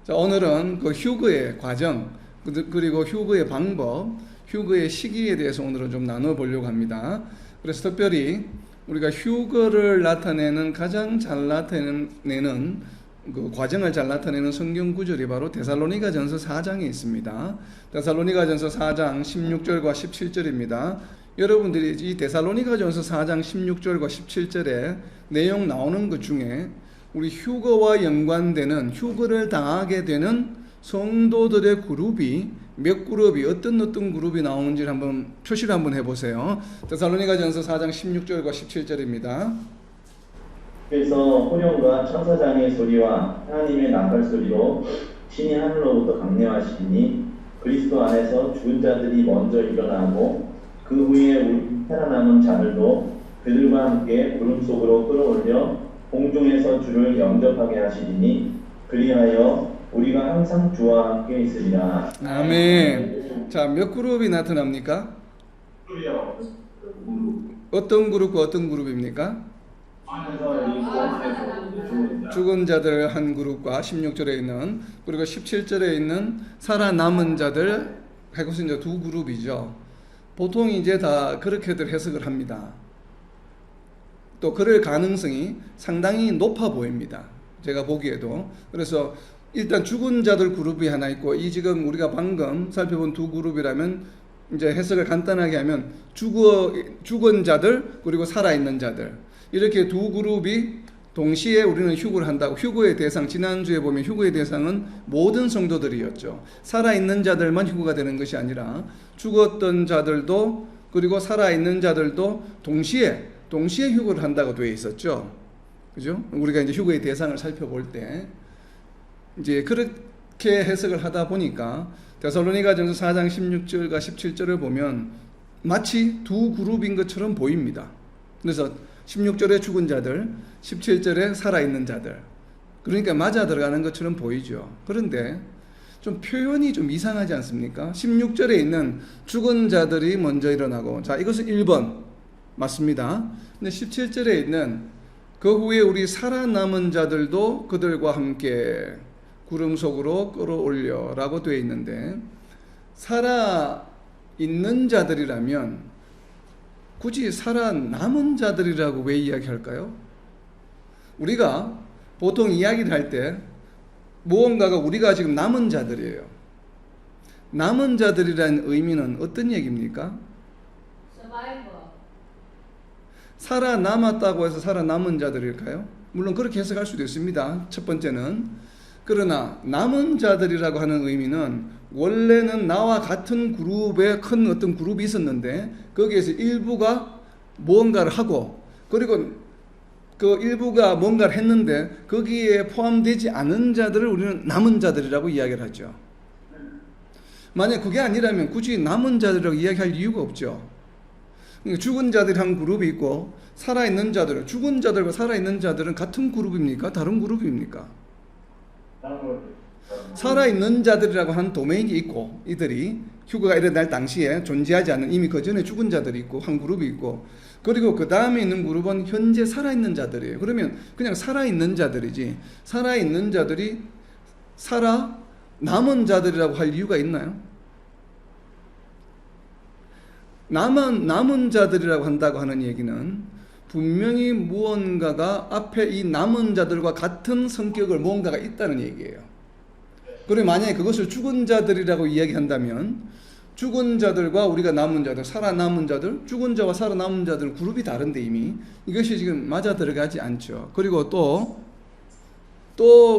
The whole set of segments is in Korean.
자, 오늘은 그 휴거의 과정, 그리고 휴거의 방법, 휴거의 시기에 대해서 오늘은 좀 나눠보려고 합니다. 그래서 특별히 우리가 휴거를 나타내는 가장 잘 나타내는 그 과정을 잘 나타내는 성경 구절이 바로 데살로니가전서 4장에 있습니다. 데살로니가전서 4장 16절과 17절입니다. 여러분들이 이 데살로니가전서 4장 16절과 17절에 내용 나오는 것 중에 우리 휴거와 연관되는 휴거를 당하게 되는 성도들의 그룹이 몇 그룹이 어떤 그룹이 나오는지를 한번 표시를 한번 해보세요. 데살로니가전서 4장 16절과 17절입니다. 그래서 호령과 천사장의 소리와 하나님의 나팔 소리로 신이 하늘로부터 강림하시니 그리스도 안에서 죽은 자들이 먼저 일어나고 그 후에 우리 살아남은 자들도 그들과 함께 구름 속으로 끌어올려 공중에서 주를 영접하게 하시리니 그리하여 우리가 항상 주와 함께 있으리라. 아멘. 자, 몇 그룹이 나타납니까? 어떤 그룹과 어떤 그룹입니까? 죽은 자들 한 그룹과 16절에 있는, 그리고 17절에 있는 살아남은 자들, 그것은 이제 두 그룹이죠. 보통 이제 다 그렇게들 해석을 합니다. 또 그럴 가능성이 상당히 높아 보입니다. 제가 보기에도. 그래서 일단 죽은 자들 그룹이 하나 있고, 이 지금 우리가 방금 살펴본 두 그룹이라면 이제 해석을 간단하게 하면 죽은 자들 그리고 살아있는 자들, 이렇게 두 그룹이 동시에 우리는 휴거를 한다고. 휴거의 대상, 지난주에 보면 휴거의 대상은 모든 성도들이었죠. 살아있는 자들만 휴거가 되는 것이 아니라 죽었던 자들도 그리고 살아있는 자들도 동시에 휴거를 한다고 되어 있었죠. 그죠? 우리가 이제 휴거의 대상을 살펴볼 때 이제 그렇게 해석을 하다 보니까 데살로니가전서 4장 16절과 17절을 보면 마치 두 그룹인 것처럼 보입니다. 그래서 16절에 죽은 자들, 17절에 살아있는 자들, 그러니까 맞아 들어가는 것처럼 보이죠. 그런데 좀 표현이 좀 이상하지 않습니까? 16절에 있는 죽은 자들이 먼저 일어나고, 자, 이것은 1번 맞습니다. 근데 17절에 있는 그 후에 우리 살아남은 자들도 그들과 함께 구름 속으로 끌어올려 라고 되어 있는데, 살아있는 자들이라면 굳이 살아남은 자들이라고 왜 이야기할까요? 우리가 보통 이야기를 할 때 무언가가 우리가 지금 남은 자들이에요. 남은 자들이라는 의미는 어떤 얘기입니까? 살아남았다고 해서 살아남은 자들일까요? 물론 그렇게 해석할 수도 있습니다. 첫 번째는. 그러나 남은 자들이라고 하는 의미는 원래는 나와 같은 그룹에 큰 어떤 그룹이 있었는데 거기에서 일부가 무언가를 하고, 그리고 그 일부가 뭔가를 했는데 거기에 포함되지 않은 자들을 우리는 남은 자들이라고 이야기를 하죠. 만약 그게 아니라면 굳이 남은 자들이라고 이야기할 이유가 없죠. 죽은 자들이 한 그룹이 있고 살아있는 자들, 죽은 자들과 살아있는 자들은 같은 그룹입니까? 다른 그룹입니까? 살아있는 자들이라고 하는 도메인이 있고, 이들이 휴거가 일어날 당시에 존재하지 않는 이미 그 전에 죽은 자들이 있고 한 그룹이 있고, 그리고 그 다음에 있는 그룹은 현재 살아있는 자들이에요. 그러면 그냥 살아있는 자들이지, 살아있는 자들이 살아남은 자들이라고 할 이유가 있나요? 남은 자들이라고 한다고 하는 얘기는 분명히 무언가가 앞에 이 남은 자들과 같은 성격을 무언가가 있다는 얘기예요. 그리고 만약에 그것을 죽은 자들이라고 이야기한다면 죽은 자들과 우리가 남은 자들, 살아남은 자들, 죽은 자와 살아남은 자들 그룹이 다른데 이미 이것이 지금 맞아 들어가지 않죠. 그리고 또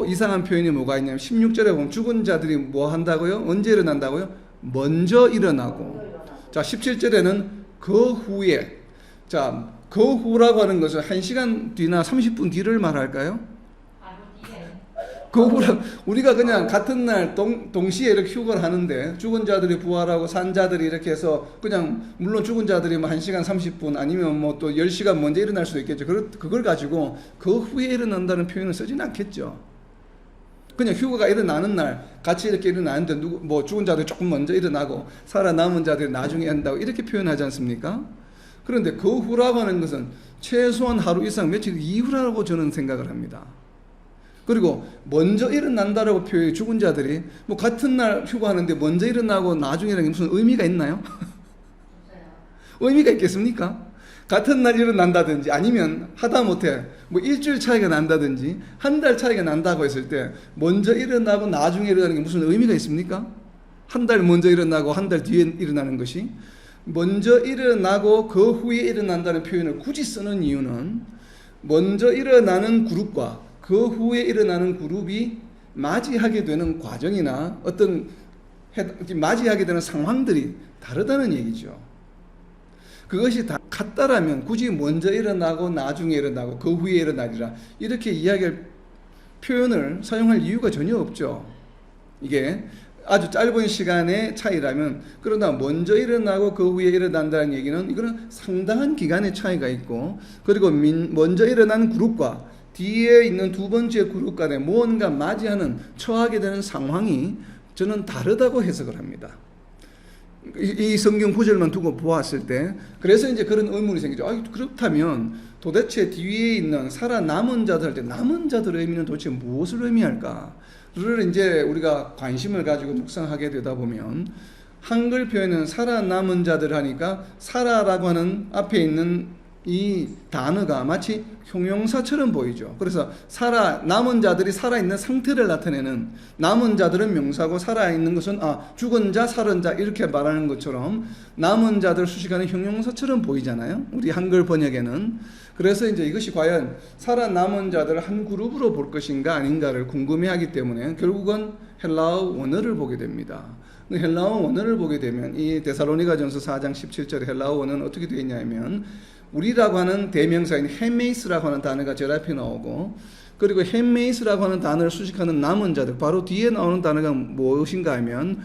이상한 표현이 뭐가 있냐면 16절에 보면 죽은 자들이 뭐 한다고요? 언제 일어난다고요? 먼저 일어나고. 자, 17절에는 그 후에. 자, 그 후라고 하는 것은 1시간 뒤나 30분 뒤를 말할까요? 그 후라, 우리가 그냥 같은 날 동시에 이렇게 휴거를 하는데 죽은 자들이 부활하고 산 자들이 이렇게 해서 그냥, 물론 죽은 자들이 뭐 1시간 30분 아니면 뭐 또 10시간 먼저 일어날 수도 있겠죠. 그걸 가지고 그 후에 일어난다는 표현을 쓰진 않겠죠. 그냥 휴거가 일어나는 날 같이 이렇게 일어나는데 뭐 죽은 자들이 조금 먼저 일어나고 살아남은 자들이 나중에 한다고 이렇게 표현하지 않습니까? 그런데 그 후라고 하는 것은 최소한 하루 이상 며칠 이후라고 저는 생각을 합니다. 그리고 먼저 일어난다라고 표현해 죽은 자들이 뭐 같은 날 휴가하는데 먼저 일어나고 나중이라는 게 무슨 의미가 있나요? 의미가 있겠습니까? 같은 날 일어난다든지 아니면 하다못해 뭐 일주일 차이가 난다든지 한 달 차이가 난다고 했을 때 먼저 일어나고 나중에 일어나는 게 무슨 의미가 있습니까? 한 달 먼저 일어나고 한 달 뒤에 일어나는 것이 먼저 일어나고 그 후에 일어난다는 표현을 굳이 쓰는 이유는 먼저 일어나는 그룹과 그 후에 일어나는 그룹이 맞이하게 되는 과정이나 어떤 맞이하게 되는 상황들이 다르다는 얘기죠. 그것이 다 같다라면 굳이 먼저 일어나고 나중에 일어나고 그 후에 일어나리라 이렇게 이야기할 표현을 사용할 이유가 전혀 없죠. 이게 아주 짧은 시간의 차이라면 그러나 먼저 일어나고 그 후에 일어난다는 얘기는 이거는 상당한 기간의 차이가 있고 그리고 먼저 일어난 그룹과 뒤에 있는 두 번째 그룹 간에 무언가 맞이하는 처하게 되는 상황이 저는 다르다고 해석을 합니다. 이 성경 구절만 두고 보았을 때 그래서 이제 그런 의문이 생기죠. 그렇다면 도대체 뒤에 있는 살아남은 자들 할 때 남은 자들의 의미는 도대체 무엇을 의미할까를 이제 우리가 관심을 가지고 묵상하게 되다 보면 한글 표현은 살아남은 자들 하니까 살아라고 하는 앞에 있는 이 단어가 마치 형용사처럼 보이죠. 그래서 남은 자들이 살아있는 상태를 나타내는 남은 자들은 명사고 살아있는 것은 죽은 자, 살은 자 이렇게 말하는 것처럼 남은 자들 수식하는 형용사처럼 보이잖아요. 우리 한글 번역에는. 그래서 이제 이것이 과연 살아남은 자들을 한 그룹으로 볼 것인가 아닌가를 궁금해하기 때문에 결국은 헬라어 원어를 보게 됩니다. 헬라어 원어를 보게 되면 이 데살로니가전서 4장 17절에 헬라어 원어는 어떻게 되어 있냐면 우리라고 하는 대명사인 헤메이스라고 하는 단어가 제일 앞에 나오고 그리고 헤메이스라고 하는 단어를 수식하는 남은 자들 바로 뒤에 나오는 단어가 무엇인가 하면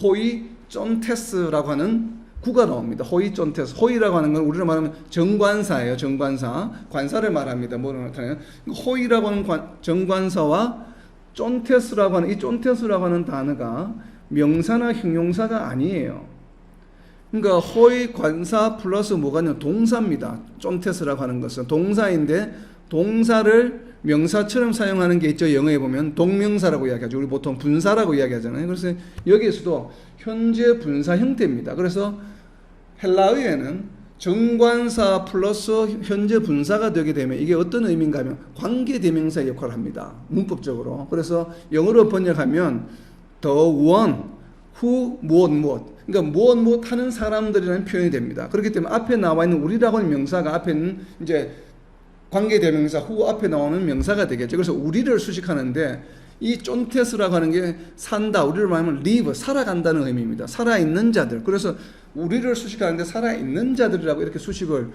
호이 쫀테스라고 하는 구가 나옵니다. 호이 쫀테스. 호이라고 하는 건 우리로 말하면 정관사예요. 정관사. 관사를 말합니다. 뭐라고 나타나요? 호이라고 하는 정관사와 쫀테스라고 하는 이 쫀테스라고 하는 단어가 명사나 형용사가 아니에요. 그러니까 호의 관사 플러스 뭐가 있냐 동사입니다. 쫀테스라고 하는 것은 동사인데 동사를 명사처럼 사용하는 게 있죠. 영어에 보면 동명사라고 이야기하죠. 우리 보통 분사라고 이야기하잖아요. 그래서 여기에서도 현재 분사 형태입니다. 그래서 헬라어에는 정관사 플러스 현재 분사가 되게 되면 이게 어떤 의미인가 하면 관계대명사의 역할을 합니다. 문법적으로. 그래서 영어로 번역하면 the one, who, 무엇 그러니까 무엇 하는 사람들이라는 표현이 됩니다. 그렇기 때문에 앞에 나와 있는 우리라고 하는 명사가 앞에는 이제 관계대명사 후 앞에 나오는 명사가 되겠죠. 그래서 우리를 수식하는데 이 쫀테스라고 하는 게 산다, 우리를 말하면 live, 살아간다는 의미입니다. 살아있는 자들. 그래서 우리를 수식하는데 살아있는 자들이라고 이렇게 수식을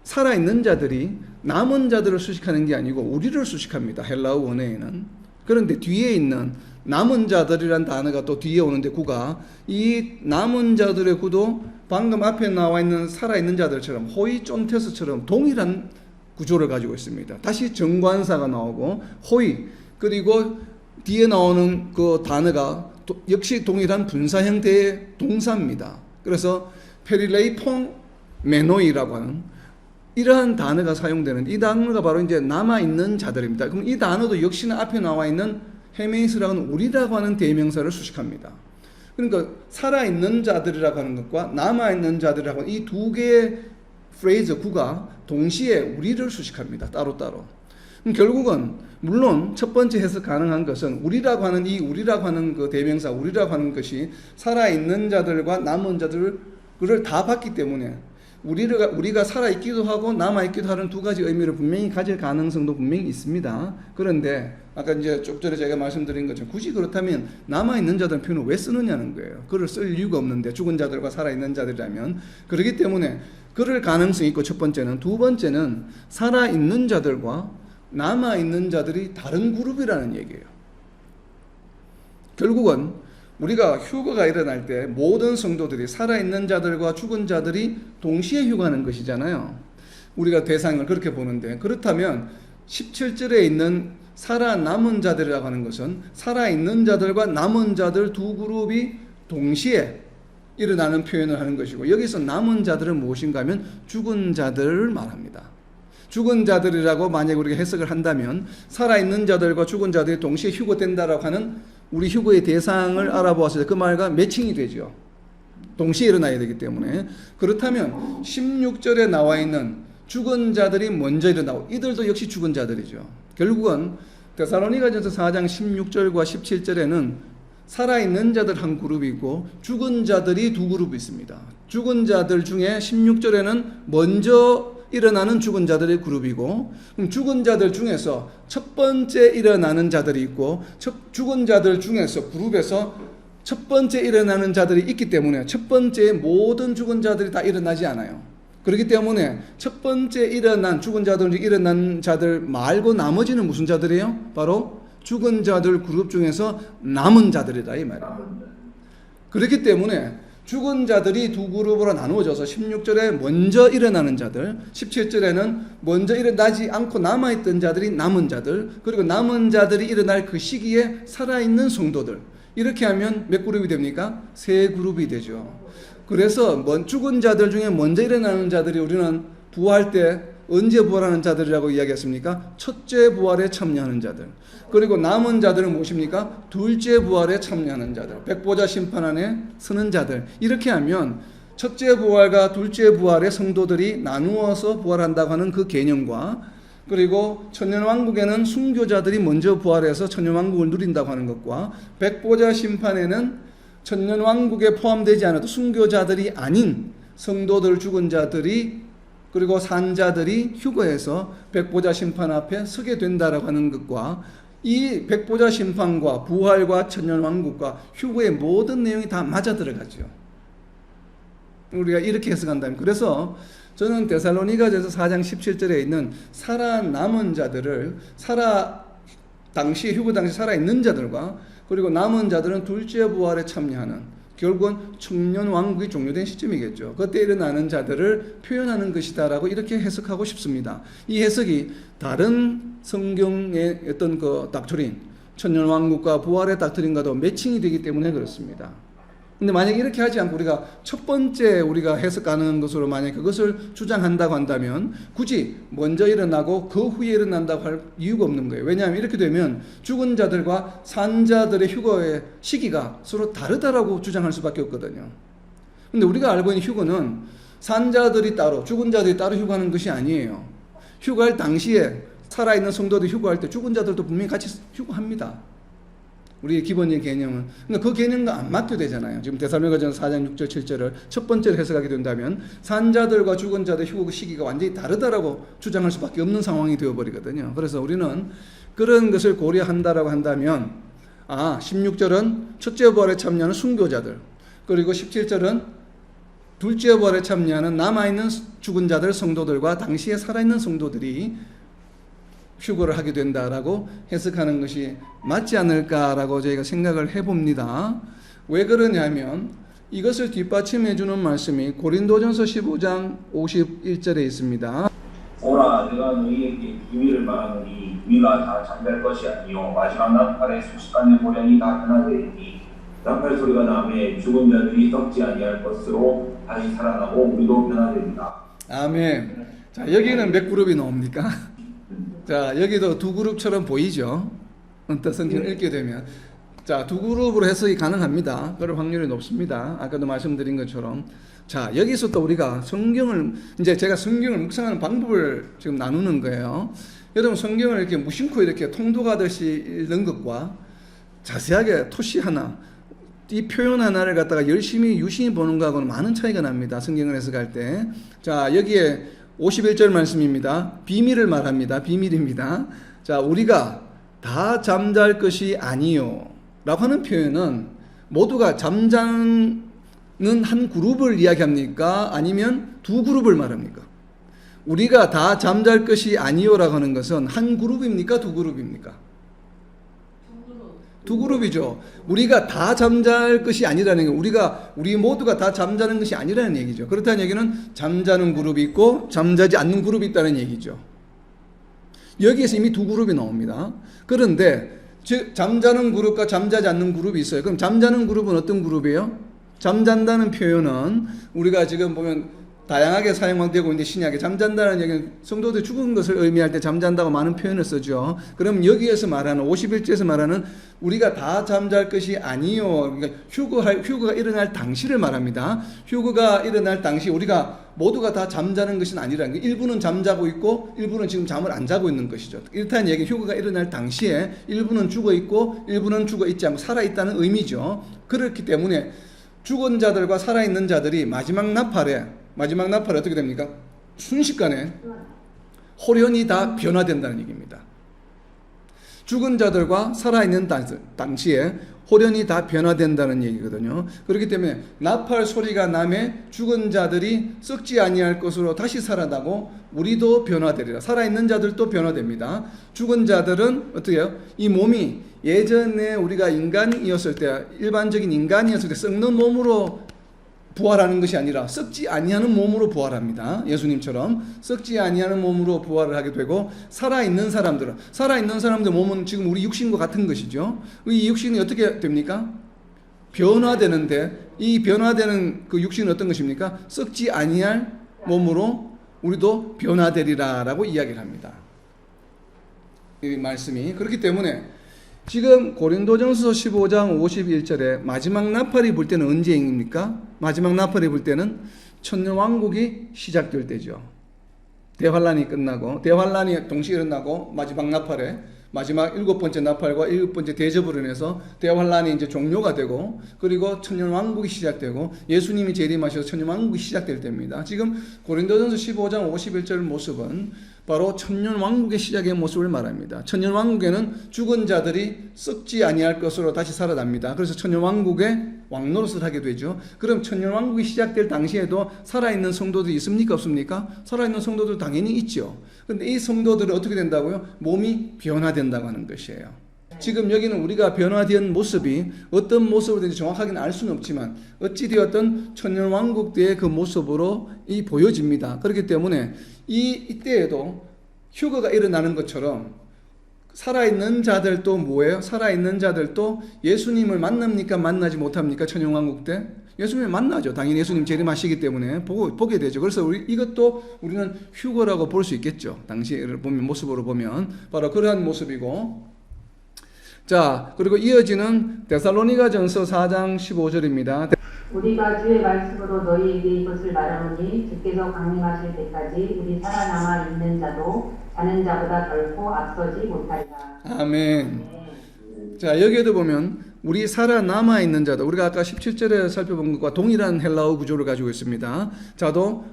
살아있는 자들이 남은 자들을 수식하는 게 아니고 우리를 수식합니다. 헬라어 원어에는. 그런데 뒤에 있는 남은 자들이란 단어가 또 뒤에 오는데 구가 이 남은 자들의 구도 방금 앞에 나와 있는 살아있는 자들처럼 호이 쫀테스처럼 동일한 구조를 가지고 있습니다. 다시 정관사가 나오고 호이 그리고 뒤에 나오는 그 단어가 역시 동일한 분사 형태의 동사입니다. 그래서 페릴레이폰 메노이라고 하는 이러한 단어가 사용되는 이 단어가 바로 이제 남아있는 자들입니다. 그럼 이 단어도 역시나 앞에 나와 있는 헤메이스라고 하는 우리라고 하는 대명사를 수식합니다. 그러니까 살아있는 자들이라고 하는 것과 남아있는 자들이라고 하는 이 두 개의 프레이즈 구가 동시에 우리를 수식합니다. 따로따로. 그럼 결국은 물론 첫 번째 해석 가능한 것은 우리라고 하는 그 대명사 우리라고 하는 것이 살아있는 자들과 남은 자들을 다 봤기 때문에 우리가 살아있기도 하고 남아있기도 하는 두 가지 의미를 분명히 가질 가능성도 분명히 있습니다. 그런데 아까 이제 좀 전에 제가 말씀드린 것처럼 굳이 그렇다면 남아있는 자들 표현을 왜 쓰느냐는 거예요. 그를 쓸 이유가 없는데 죽은 자들과 살아있는 자들이라면. 그렇기 때문에 그럴 가능성이 있고 첫 번째는. 두 번째는 살아있는 자들과 남아있는 자들이 다른 그룹이라는 얘기예요. 결국은 우리가 휴거가 일어날 때 모든 성도들이 살아있는 자들과 죽은 자들이 동시에 휴거하는 것이잖아요. 우리가 대상을 그렇게 보는데 그렇다면 17절에 있는 살아남은 자들이라고 하는 것은 살아있는 자들과 남은 자들 두 그룹이 동시에 일어나는 표현을 하는 것이고 여기서 남은 자들은 무엇인가 하면 죽은 자들을 말합니다. 죽은 자들이라고 만약 우리가 해석을 한다면 살아있는 자들과 죽은 자들이 동시에 휴거된다라고 하는 우리 휴거의 대상을 알아보았을 때 그 말과 매칭이 되죠. 동시에 일어나야 되기 때문에. 그렇다면 16절에 나와 있는 죽은 자들이 먼저 일어나고 이들도 역시 죽은 자들이죠. 결국은 데살로니가전서 4장 16절과 17절에는 살아있는 자들 한 그룹이 있고 죽은 자들이 두 그룹이 있습니다. 죽은 자들 중에 16절에는 먼저 일어나는 죽은 자들의 그룹이고, 그럼 죽은 자들 중에서 첫 번째 일어나는 자들이 있고, 죽은 자들 중에서 그룹에서 첫 번째 일어나는 자들이 있기 때문에 첫 번째 모든 죽은 자들이 다 일어나지 않아요. 그렇기 때문에 첫 번째 일어난 죽은 자들 중 일어난 자들 말고 나머지는 무슨 자들이에요? 바로 죽은 자들 그룹 중에서 남은 자들이다 이 말이에요. 그렇기 때문에 죽은 자들이 두 그룹으로 나누어져서 16절에 먼저 일어나는 자들, 17절에는 먼저 일어나지 않고 남아있던 자들이 남은 자들, 그리고 남은 자들이 일어날 그 시기에 살아있는 성도들, 이렇게 하면 몇 그룹이 됩니까? 세 그룹이 되죠. 그래서 죽은 자들 중에 먼저 일어나는 자들이 우리는 부활할 때 언제 부활하는 자들이라고 이야기했습니까? 첫째 부활에 참여하는 자들. 그리고 남은 자들은 무엇입니까? 둘째 부활에 참여하는 자들. 백보자 심판 안에 서는 자들. 이렇게 하면 첫째 부활과 둘째 부활의 성도들이 나누어서 부활한다고 하는 그 개념과, 그리고 천년왕국에는 순교자들이 먼저 부활해서 천년왕국을 누린다고 하는 것과, 백보자 심판에는 천년왕국에 포함되지 않아도 순교자들이 아닌 성도들, 죽은 자들이, 그리고 산자들이 휴거해서 백보자 심판 앞에 서게 된다라고 하는 것과, 이 백보자 심판과 부활과 천년왕국과 휴거의 모든 내용이 다 맞아 들어가죠. 우리가 이렇게 해석한다면, 그래서 저는 데살로니가전서 4장 17절에 있는 살아남은 자들을 당시 휴거 당시 살아있는 자들과, 그리고 남은 자들은 둘째 부활에 참여하는, 결국은 천년왕국이 종료된 시점이겠죠. 그때 일어나는 자들을 표현하는 것이다라고 이렇게 해석하고 싶습니다. 이 해석이 다른 성경의 어떤 그 닥트린, 천년왕국과 부활의 닥트린과도 매칭이 되기 때문에 그렇습니다. 근데 만약에 이렇게 하지 않고 우리가 첫 번째 우리가 해석하는 것으로 만약 그것을 주장한다고 한다면 굳이 먼저 일어나고 그 후에 일어난다고 할 이유가 없는 거예요. 왜냐하면 이렇게 되면 죽은 자들과 산 자들의 휴거의 시기가 서로 다르다라고 주장할 수밖에 없거든요. 근데 우리가 알고 있는 휴거는 산 자들이 따로, 죽은 자들이 따로 휴거하는 것이 아니에요. 휴거할 당시에 살아있는 성도들이 휴거할 때 죽은 자들도 분명히 같이 휴거합니다. 우리의 기본적인 개념은. 그러니까 그 개념과 안 맞게 되잖아요. 지금 데살로니가전서 4장 6절 7절을 첫 번째로 해석하게 된다면 산자들과 죽은 자들 휴거 시기가 완전히 다르다라고 주장할 수밖에 없는 상황이 되어버리거든요. 그래서 우리는 그런 것을 고려한다라고 한다면 16절은 첫째 부활에 참여하는 순교자들, 그리고 17절은 둘째 부활에 참여하는 남아있는 죽은 자들 성도들과 당시에 살아있는 성도들이 휴거를 하게 된다라고 해석하는 것이 맞지 않을까라고 저희가 생각을 해봅니다. 왜 그러냐면 이것을 뒷받침해 주는 말씀이 고린도전서 15장 51절에 있습니다. 오라 내가 너희에게 비밀을 말하노니 위가 다 잠잘 것이 아니요 마지막 나팔의 수십간의 보령이 다 변화되리니 나팔 소리가 나매 죽은 자들이 썩지 아니할 것으로 다시 살아나고 우리도 변화되리라. 아멘. 자, 여기는 몇 그룹이 나옵니까? 자, 여기도 두 그룹처럼 보이죠? 성경을 읽게 되면. 자, 두 그룹으로 해석이 가능합니다. 그럴 확률이 높습니다. 아까도 말씀드린 것처럼. 자, 여기서 또 우리가 성경을, 이제 제가 성경을 묵상하는 방법을 지금 나누는 거예요. 여러분, 성경을 이렇게 무심코 이렇게 통독하듯이 읽는 것과 자세하게 토시 하나, 이 표현 하나를 갖다가 열심히 유심히 보는 거하고는 많은 차이가 납니다. 성경을 해석할 때. 자, 여기에 51절 말씀입니다. 비밀을 말합니다. 비밀입니다. 자, 우리가 다 잠잘 것이 아니요 라고 하는 표현은 모두가 잠자는 한 그룹을 이야기합니까? 아니면 두 그룹을 말합니까? 우리가 다 잠잘 것이 아니요 라고 하는 것은 한 그룹입니까? 두 그룹입니까? 두 그룹이죠. 우리가 다 잠잘 것이 아니라는 게 우리 모두가 다 잠자는 것이 아니라는 얘기죠. 그렇다는 얘기는 잠자는 그룹이 있고 잠자지 않는 그룹이 있다는 얘기죠. 여기에서 이미 두 그룹이 나옵니다. 그런데 잠자는 그룹과 잠자지 않는 그룹이 있어요. 그럼 잠자는 그룹은 어떤 그룹이에요? 잠잔다는 표현은 우리가 지금 보면 다양하게 사용되고 있는데 신약에 잠잔다는 얘기는 성도들이 죽은 것을 의미할 때 잠잔다고 많은 표현을 쓰죠. 그럼 여기에서 말하는 51절에서 말하는 우리가 다 잠잘 것이 아니요. 그러니까 휴거가 일어날 당시를 말합니다. 휴거가 일어날 당시 우리가 모두가 다 잠자는 것은 아니라는 게 일부는 잠자고 있고 일부는 지금 잠을 안 자고 있는 것이죠. 이렇다는 얘기 휴거가 일어날 당시에 일부는 죽어 있고 일부는 죽어 있지 않고 살아 있다는 의미죠. 그렇기 때문에 죽은 자들과 살아있는 자들이 마지막 나팔에 어떻게 됩니까? 순식간에 홀연히 다 변화된다는 얘기입니다. 죽은 자들과 살아있는 당시에 홀연히 다 변화된다는 얘기거든요. 그렇기 때문에 나팔 소리가 나매 죽은 자들이 썩지 아니할 것으로 다시 살아나고 우리도 변화되리라. 살아있는 자들도 변화됩니다. 죽은 자들은 어떻게 해요? 이 몸이 예전에 우리가 인간이었을 때, 일반적인 인간이었을 때 썩는 몸으로 부활하는 것이 아니라 썩지 아니하는 몸으로 부활합니다. 예수님처럼 썩지 아니하는 몸으로 부활을 하게 되고 살아있는 사람들 몸은 지금 우리 육신과 같은 것이죠. 이 육신이 어떻게 됩니까? 변화되는데 이 변화되는 그 육신은 어떤 것입니까? 썩지 아니할 몸으로 우리도 변화되리라라고 이야기를 합니다. 이 말씀이 그렇기 때문에 지금 고린도전서 15장 51절에 마지막 나팔이 불 때는 언제입니까? 마지막 나팔이 불 때는 천년왕국이 시작될 때죠. 대환란이 끝나고 대환란이 동시에 일어나고 마지막 나팔에 마지막 7번째 나팔과 7번째 대접으로 인해서 대환란이 이제 종료가 되고 그리고 천년왕국이 시작되고 예수님이 재림하셔서 천년왕국이 시작될 때입니다. 지금 고린도전서 15장 51절 모습은 바로 천년왕국의 시작의 모습을 말합니다. 천년왕국에는 죽은 자들이 썩지 아니할 것으로 다시 살아납니다. 그래서 천년왕국의 왕노릇을 하게 되죠. 그럼 천년왕국이 시작될 당시에도 살아있는 성도들이 있습니까? 없습니까? 살아있는 성도들 당연히 있죠. 그런데 이 성도들은 어떻게 된다고요? 몸이 변화된다고 하는 것이에요. 지금 여기는 우리가 변화된 모습이 어떤 모습으로든지 정확하게는 알 수는 없지만 어찌되었든 천년왕국 때의 그 모습으로 보여집니다. 그렇기 때문에 이때에도 휴거가 일어나는 것처럼 살아있는 자들도 뭐예요? 살아있는 자들도 예수님을 만납니까? 만나지 못합니까? 천년왕국 때? 예수님을 만나죠. 당연히 예수님 재림하시기 때문에 보게 되죠. 그래서 이것도 우리는 휴거라고 볼 수 있겠죠. 당시를 보면, 모습으로 보면 바로 그러한 모습이고, 자, 그리고 이어지는 데살로니가전서 4장 15절입니다. 우리가 주의 말씀으로 너희에게 이것을 말하노니 주께서 강림하실 때까지 우리 살아남아 있는 자도 자는 자보다 결코 앞서지 못하리라. 아멘. 자, 여기에도 보면 우리 살아남아 있는 자도, 우리가 아까 17절에 살펴본 것과 동일한 헬라어 구조를 가지고 있습니다. 자도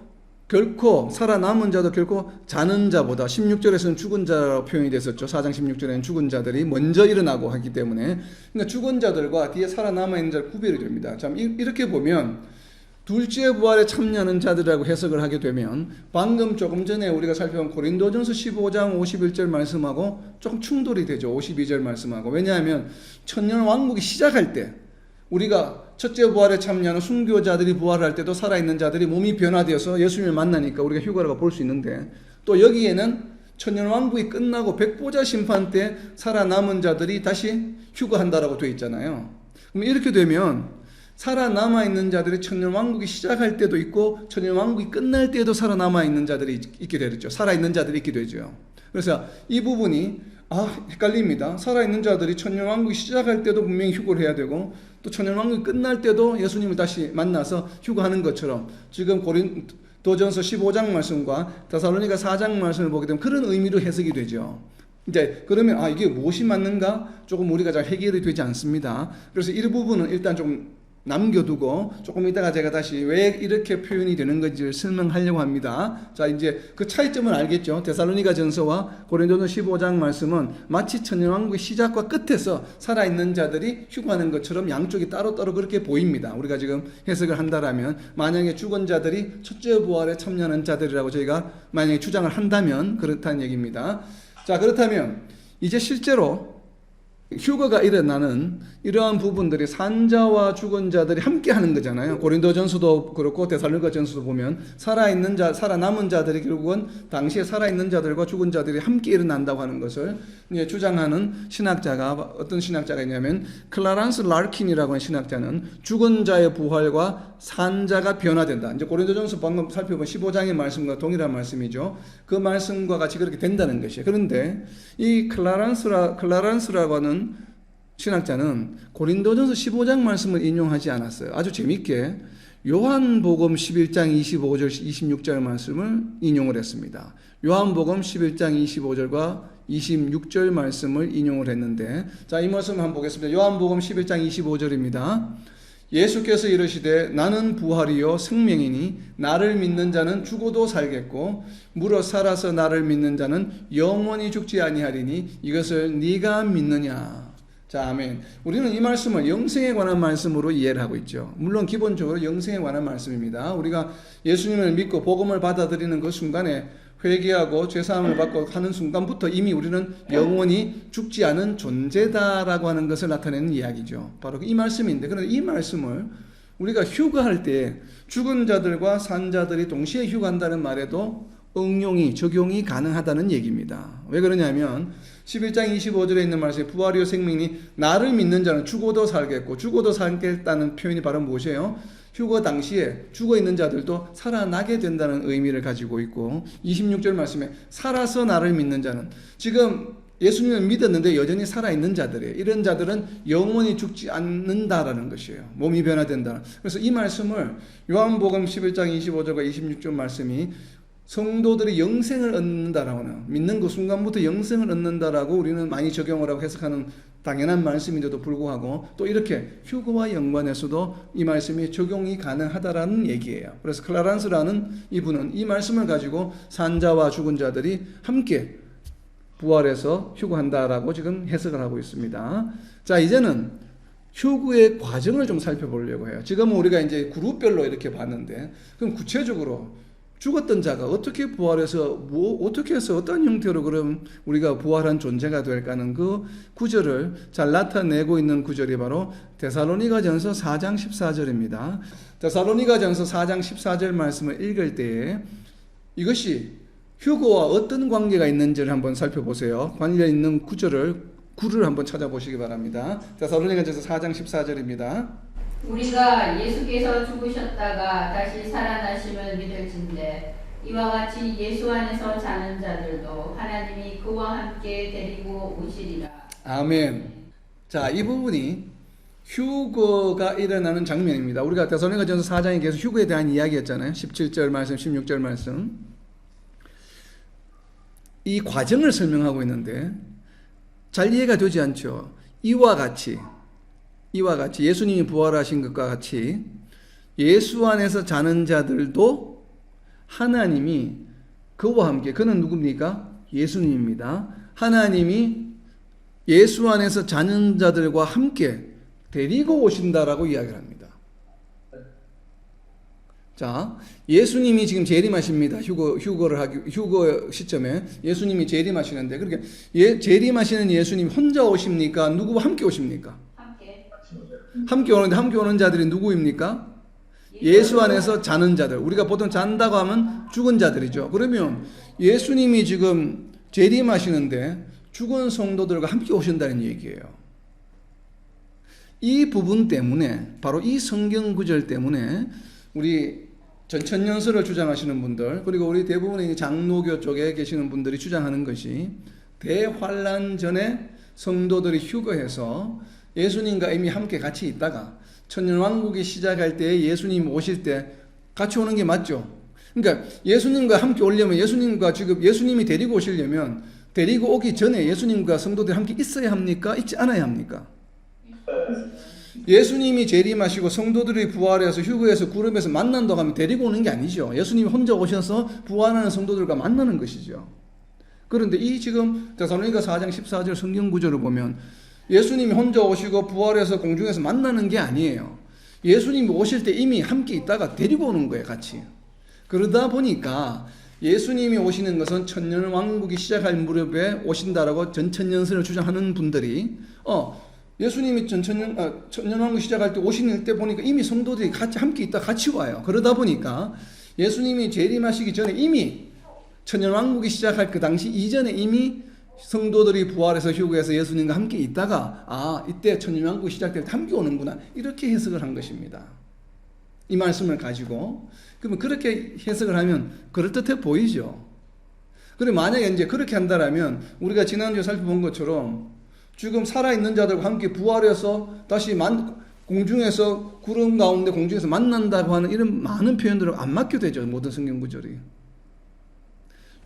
결코, 살아남은 자도 결코 자는 자보다, 16절에서는 죽은 자라고 표현이 됐었죠. 4장 16절에는 죽은 자들이 먼저 일어나고 하기 때문에, 그러니까 죽은 자들과 뒤에 살아남아 있는 자를 구별이 됩니다. 참 이렇게 보면 둘째 부활에 참여하는 자들이라고 해석을 하게 되면 방금 조금 전에 우리가 살펴본 고린도전서 15장 51절 말씀하고 조금 충돌이 되죠. 52절 말씀하고. 왜냐하면 천년왕국이 시작할 때 우리가 첫째 부활에 참여하는 순교자들이 부활할 때도 살아있는 자들이 몸이 변화되어서 예수님을 만나니까 우리가 휴거라고 볼 수 있는데, 또 여기에는 천년왕국이 끝나고 백보자 심판 때 살아남은 자들이 다시 휴거한다라고 되어 있잖아요. 그럼 이렇게 되면 살아남아 있는 자들이 천년왕국이 시작할 때도 있고 천년왕국이 끝날 때도 살아남아 있는 자들이 있게 되죠. 살아있는 자들이 있게 되죠. 그래서 이 부분이 헷갈립니다. 살아있는 자들이 천년왕국이 시작할 때도 분명히 휴거를 해야 되고 또 천년왕국이 끝날 때도 예수님을 다시 만나서 휴거하는 것처럼 지금 고린도전서 15장 말씀과 데살로니가 4장 말씀을 보게 되면 그런 의미로 해석이 되죠. 이제 그러면 이게 무엇이 맞는가? 조금 우리가 잘 해결이 되지 않습니다. 그래서 이 부분은 일단 좀 남겨두고 조금 이따가 제가 다시 왜 이렇게 표현이 되는 건지를 설명하려고 합니다. 자, 이제 그 차이점을 알겠죠. 데살로니가 전서와 고린도전서 15장 말씀은 마치 천년왕국의 시작과 끝에서 살아있는 자들이 휴거하는 것처럼 양쪽이 따로따로 그렇게 보입니다. 우리가 지금 해석을 한다라면 만약에 죽은 자들이 첫째 부활에 참여하는 자들이라고 저희가 만약에 주장을 한다면 그렇다는 얘기입니다. 자, 그렇다면 이제 실제로 휴거가 일어나는 이러한 부분들이 산자와 죽은 자들이 함께 하는 거잖아요. 고린도전서도 그렇고 데살로니가전서도 보면 살아남은 자들이 결국은 당시에 살아있는 자들과 죽은 자들이 함께 일어난다고 하는 것을 이제 주장하는 신학자가 어떤 신학자가 있냐면 클라란스 랄킨이라고 하는 신학자는 죽은 자의 부활과 산자가 변화된다. 이제 고린도전서 방금 살펴본 15장의 말씀과 동일한 말씀이죠. 그 말씀과 같이 그렇게 된다는 것이에요. 그런데 이 클라란스라고 하는 신학자는 고린도전서 15장 말씀을 인용하지 않았어요. 아주 재밌게 요한복음 11장 25절 26절 말씀을 인용을 했습니다. 요한복음 11장 25절과 26절 말씀을 인용을 했는데, 자, 이 말씀 한번 보겠습니다. 요한복음 11장 25절입니다. 예수께서 이르시되 나는 부활이요 생명이니 나를 믿는 자는 죽어도 살겠고 무릇 살아서 나를 믿는 자는 영원히 죽지 아니하리니 이것을 네가 믿느냐. 자, 아멘. 우리는 이 말씀을 영생에 관한 말씀으로 이해를 하고 있죠. 물론 기본적으로 영생에 관한 말씀입니다. 우리가 예수님을 믿고 복음을 받아들이는 그 순간에 회개하고 죄사함을 받고 하는 순간부터 이미 우리는 영원히 죽지 않은 존재다라고 하는 것을 나타내는 이야기죠. 바로 이 말씀인데, 그런데 이 말씀을 우리가 휴거할 때 죽은 자들과 산 자들이 동시에 휴거한다는 말에도 적용이 가능하다는 얘기입니다. 왜 그러냐면 11장 25절에 있는 말씀에 부활이요 생명이 나를 믿는 자는 죽어도 살겠고 죽어도 살겠다는 표현이 바로 무엇이에요? 휴거 당시에 죽어 있는 자들도 살아나게 된다는 의미를 가지고 있고, 26절 말씀에 살아서 나를 믿는 자는, 지금 예수님을 믿었는데 여전히 살아있는 자들이에요. 이런 자들은 영원히 죽지 않는다라는 것이에요. 몸이 변화된다. 그래서 이 말씀을 요한복음 11장 25절과 26절 말씀이 성도들이 영생을 얻는다라고 하는, 믿는 그 순간부터 영생을 얻는다라고 우리는 많이 적용을 하고 해석하는 당연한 말씀인데도 불구하고 또 이렇게 휴거와 연관해서도 이 말씀이 적용이 가능하다라는 얘기예요. 그래서 클라란스라는 이분은 이 말씀을 가지고 산자와 죽은 자들이 함께 부활해서 휴거한다라고 지금 해석을 하고 있습니다. 자, 이제는 휴거의 과정을 좀 살펴보려고 해요. 지금은 우리가 이제 그룹별로 이렇게 봤는데, 그럼 구체적으로 죽었던 자가 어떻게 부활해서 어떻게 해서 어떤 형태로 그럼 우리가 부활한 존재가 될까는 그 구절을 잘 나타내고 있는 구절이 바로 데살로니가전서 4장 14절입니다. 데살로니가전서 4장 14절 말씀을 읽을 때에 이것이 휴거와 어떤 관계가 있는지를 한번 살펴보세요. 관련 있는 구를 한번 찾아보시기 바랍니다. 데살로니가전서 4장 14절입니다. 우리가 예수께서 죽으셨다가 다시 살아나심을 믿을진대 이와 같이 예수 안에서 자는 자들도 하나님이 그와 함께 데리고 오시리라. 아멘. 자, 이 부분이 휴거가 일어나는 장면입니다. 우리가 데살로니가전서 4장에 계속 휴거에 대한 이야기했잖아요. 17절 말씀, 16절 말씀. 이 과정을 설명하고 있는데 잘 이해가 되지 않죠. 이와 같이 예수님이 부활하신 것과 같이 예수 안에서 자는 자들도 하나님이 그와 함께, 그는 누굽니까? 예수님입니다. 하나님이 예수 안에서 자는 자들과 함께 데리고 오신다라고 이야기를 합니다. 자, 예수님이 지금 재림하십니다. 휴거 시점에 예수님이 재림하시는데, 그렇게 재림하시는 예수님 혼자 오십니까? 누구와 함께 오십니까? 함께 오는 자들이 누구입니까? 예수 안에서 자는 자들. 우리가 보통 잔다고 하면 죽은 자들이죠. 그러면 예수님이 지금 재림하시는데 죽은 성도들과 함께 오신다는 얘기예요. 이 부분 때문에, 바로 이 성경 구절 때문에 우리 전천년설을 주장하시는 분들, 그리고 우리 대부분의 장로교 쪽에 계시는 분들이 주장하는 것이 대환란 전에 성도들이 휴거해서 예수님과 이미 함께 같이 있다가 천년왕국이 시작할 때 예수님 오실 때 같이 오는 게 맞죠. 그러니까 예수님과 함께 오려면 예수님이 데리고 오시려면 데리고 오기 전에 예수님과 성도들이 함께 있어야 합니까? 있지 않아야 합니까? 예수님이 재림하시고 성도들이 부활해서 휴거해서 구름에서 만난다고 하면 데리고 오는 게 아니죠. 예수님이 혼자 오셔서 부활하는 성도들과 만나는 것이죠. 그런데 이 지금 데살로니가 4장 14절 성경 구절을 보면 예수님이 혼자 오시고 부활해서 공중에서 만나는 게 아니에요. 예수님이 오실 때 이미 함께 있다가 데리고 오는 거예요, 같이. 그러다 보니까 예수님이 오시는 것은 천년왕국이 시작할 무렵에 오신다라고 전천년설을 주장하는 분들이 예수님이 천년왕국 시작할 때 오시는 때 보니까 이미 성도들이 같이 함께 있다 같이 와요. 그러다 보니까 예수님이 재림하시기 전에 이미 천년왕국이 시작할 그 당시 이전에 이미 성도들이 부활해서 휴거해서 예수님과 함께 있다가 이때 천년왕국이 시작될 때 함께 오는구나 이렇게 해석을 한 것입니다. 이 말씀을 가지고 그러면 그렇게 해석을 하면 그럴듯해 보이죠. 그리고 만약에 이제 그렇게 한다라면 우리가 지난주에 살펴본 것처럼 지금 살아있는 자들과 함께 부활해서 다시 공중에서 구름 가운데 공중에서 만난다고 하는 이런 많은 표현들을 안 맞게 되죠. 모든 성경 구절이.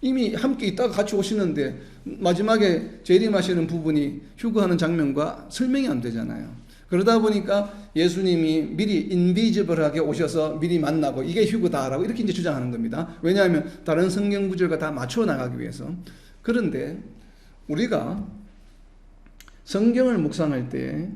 이미 함께 있다가 같이 오시는데 마지막에 재림하시는 부분이 휴거하는 장면과 설명이 안 되잖아요. 그러다 보니까 예수님이 미리 인비지블하게 오셔서 미리 만나고 이게 휴거다라고 이렇게 이제 주장하는 겁니다. 왜냐하면 다른 성경 구절과 다 맞춰 나가기 위해서. 그런데 우리가 성경을 묵상할 때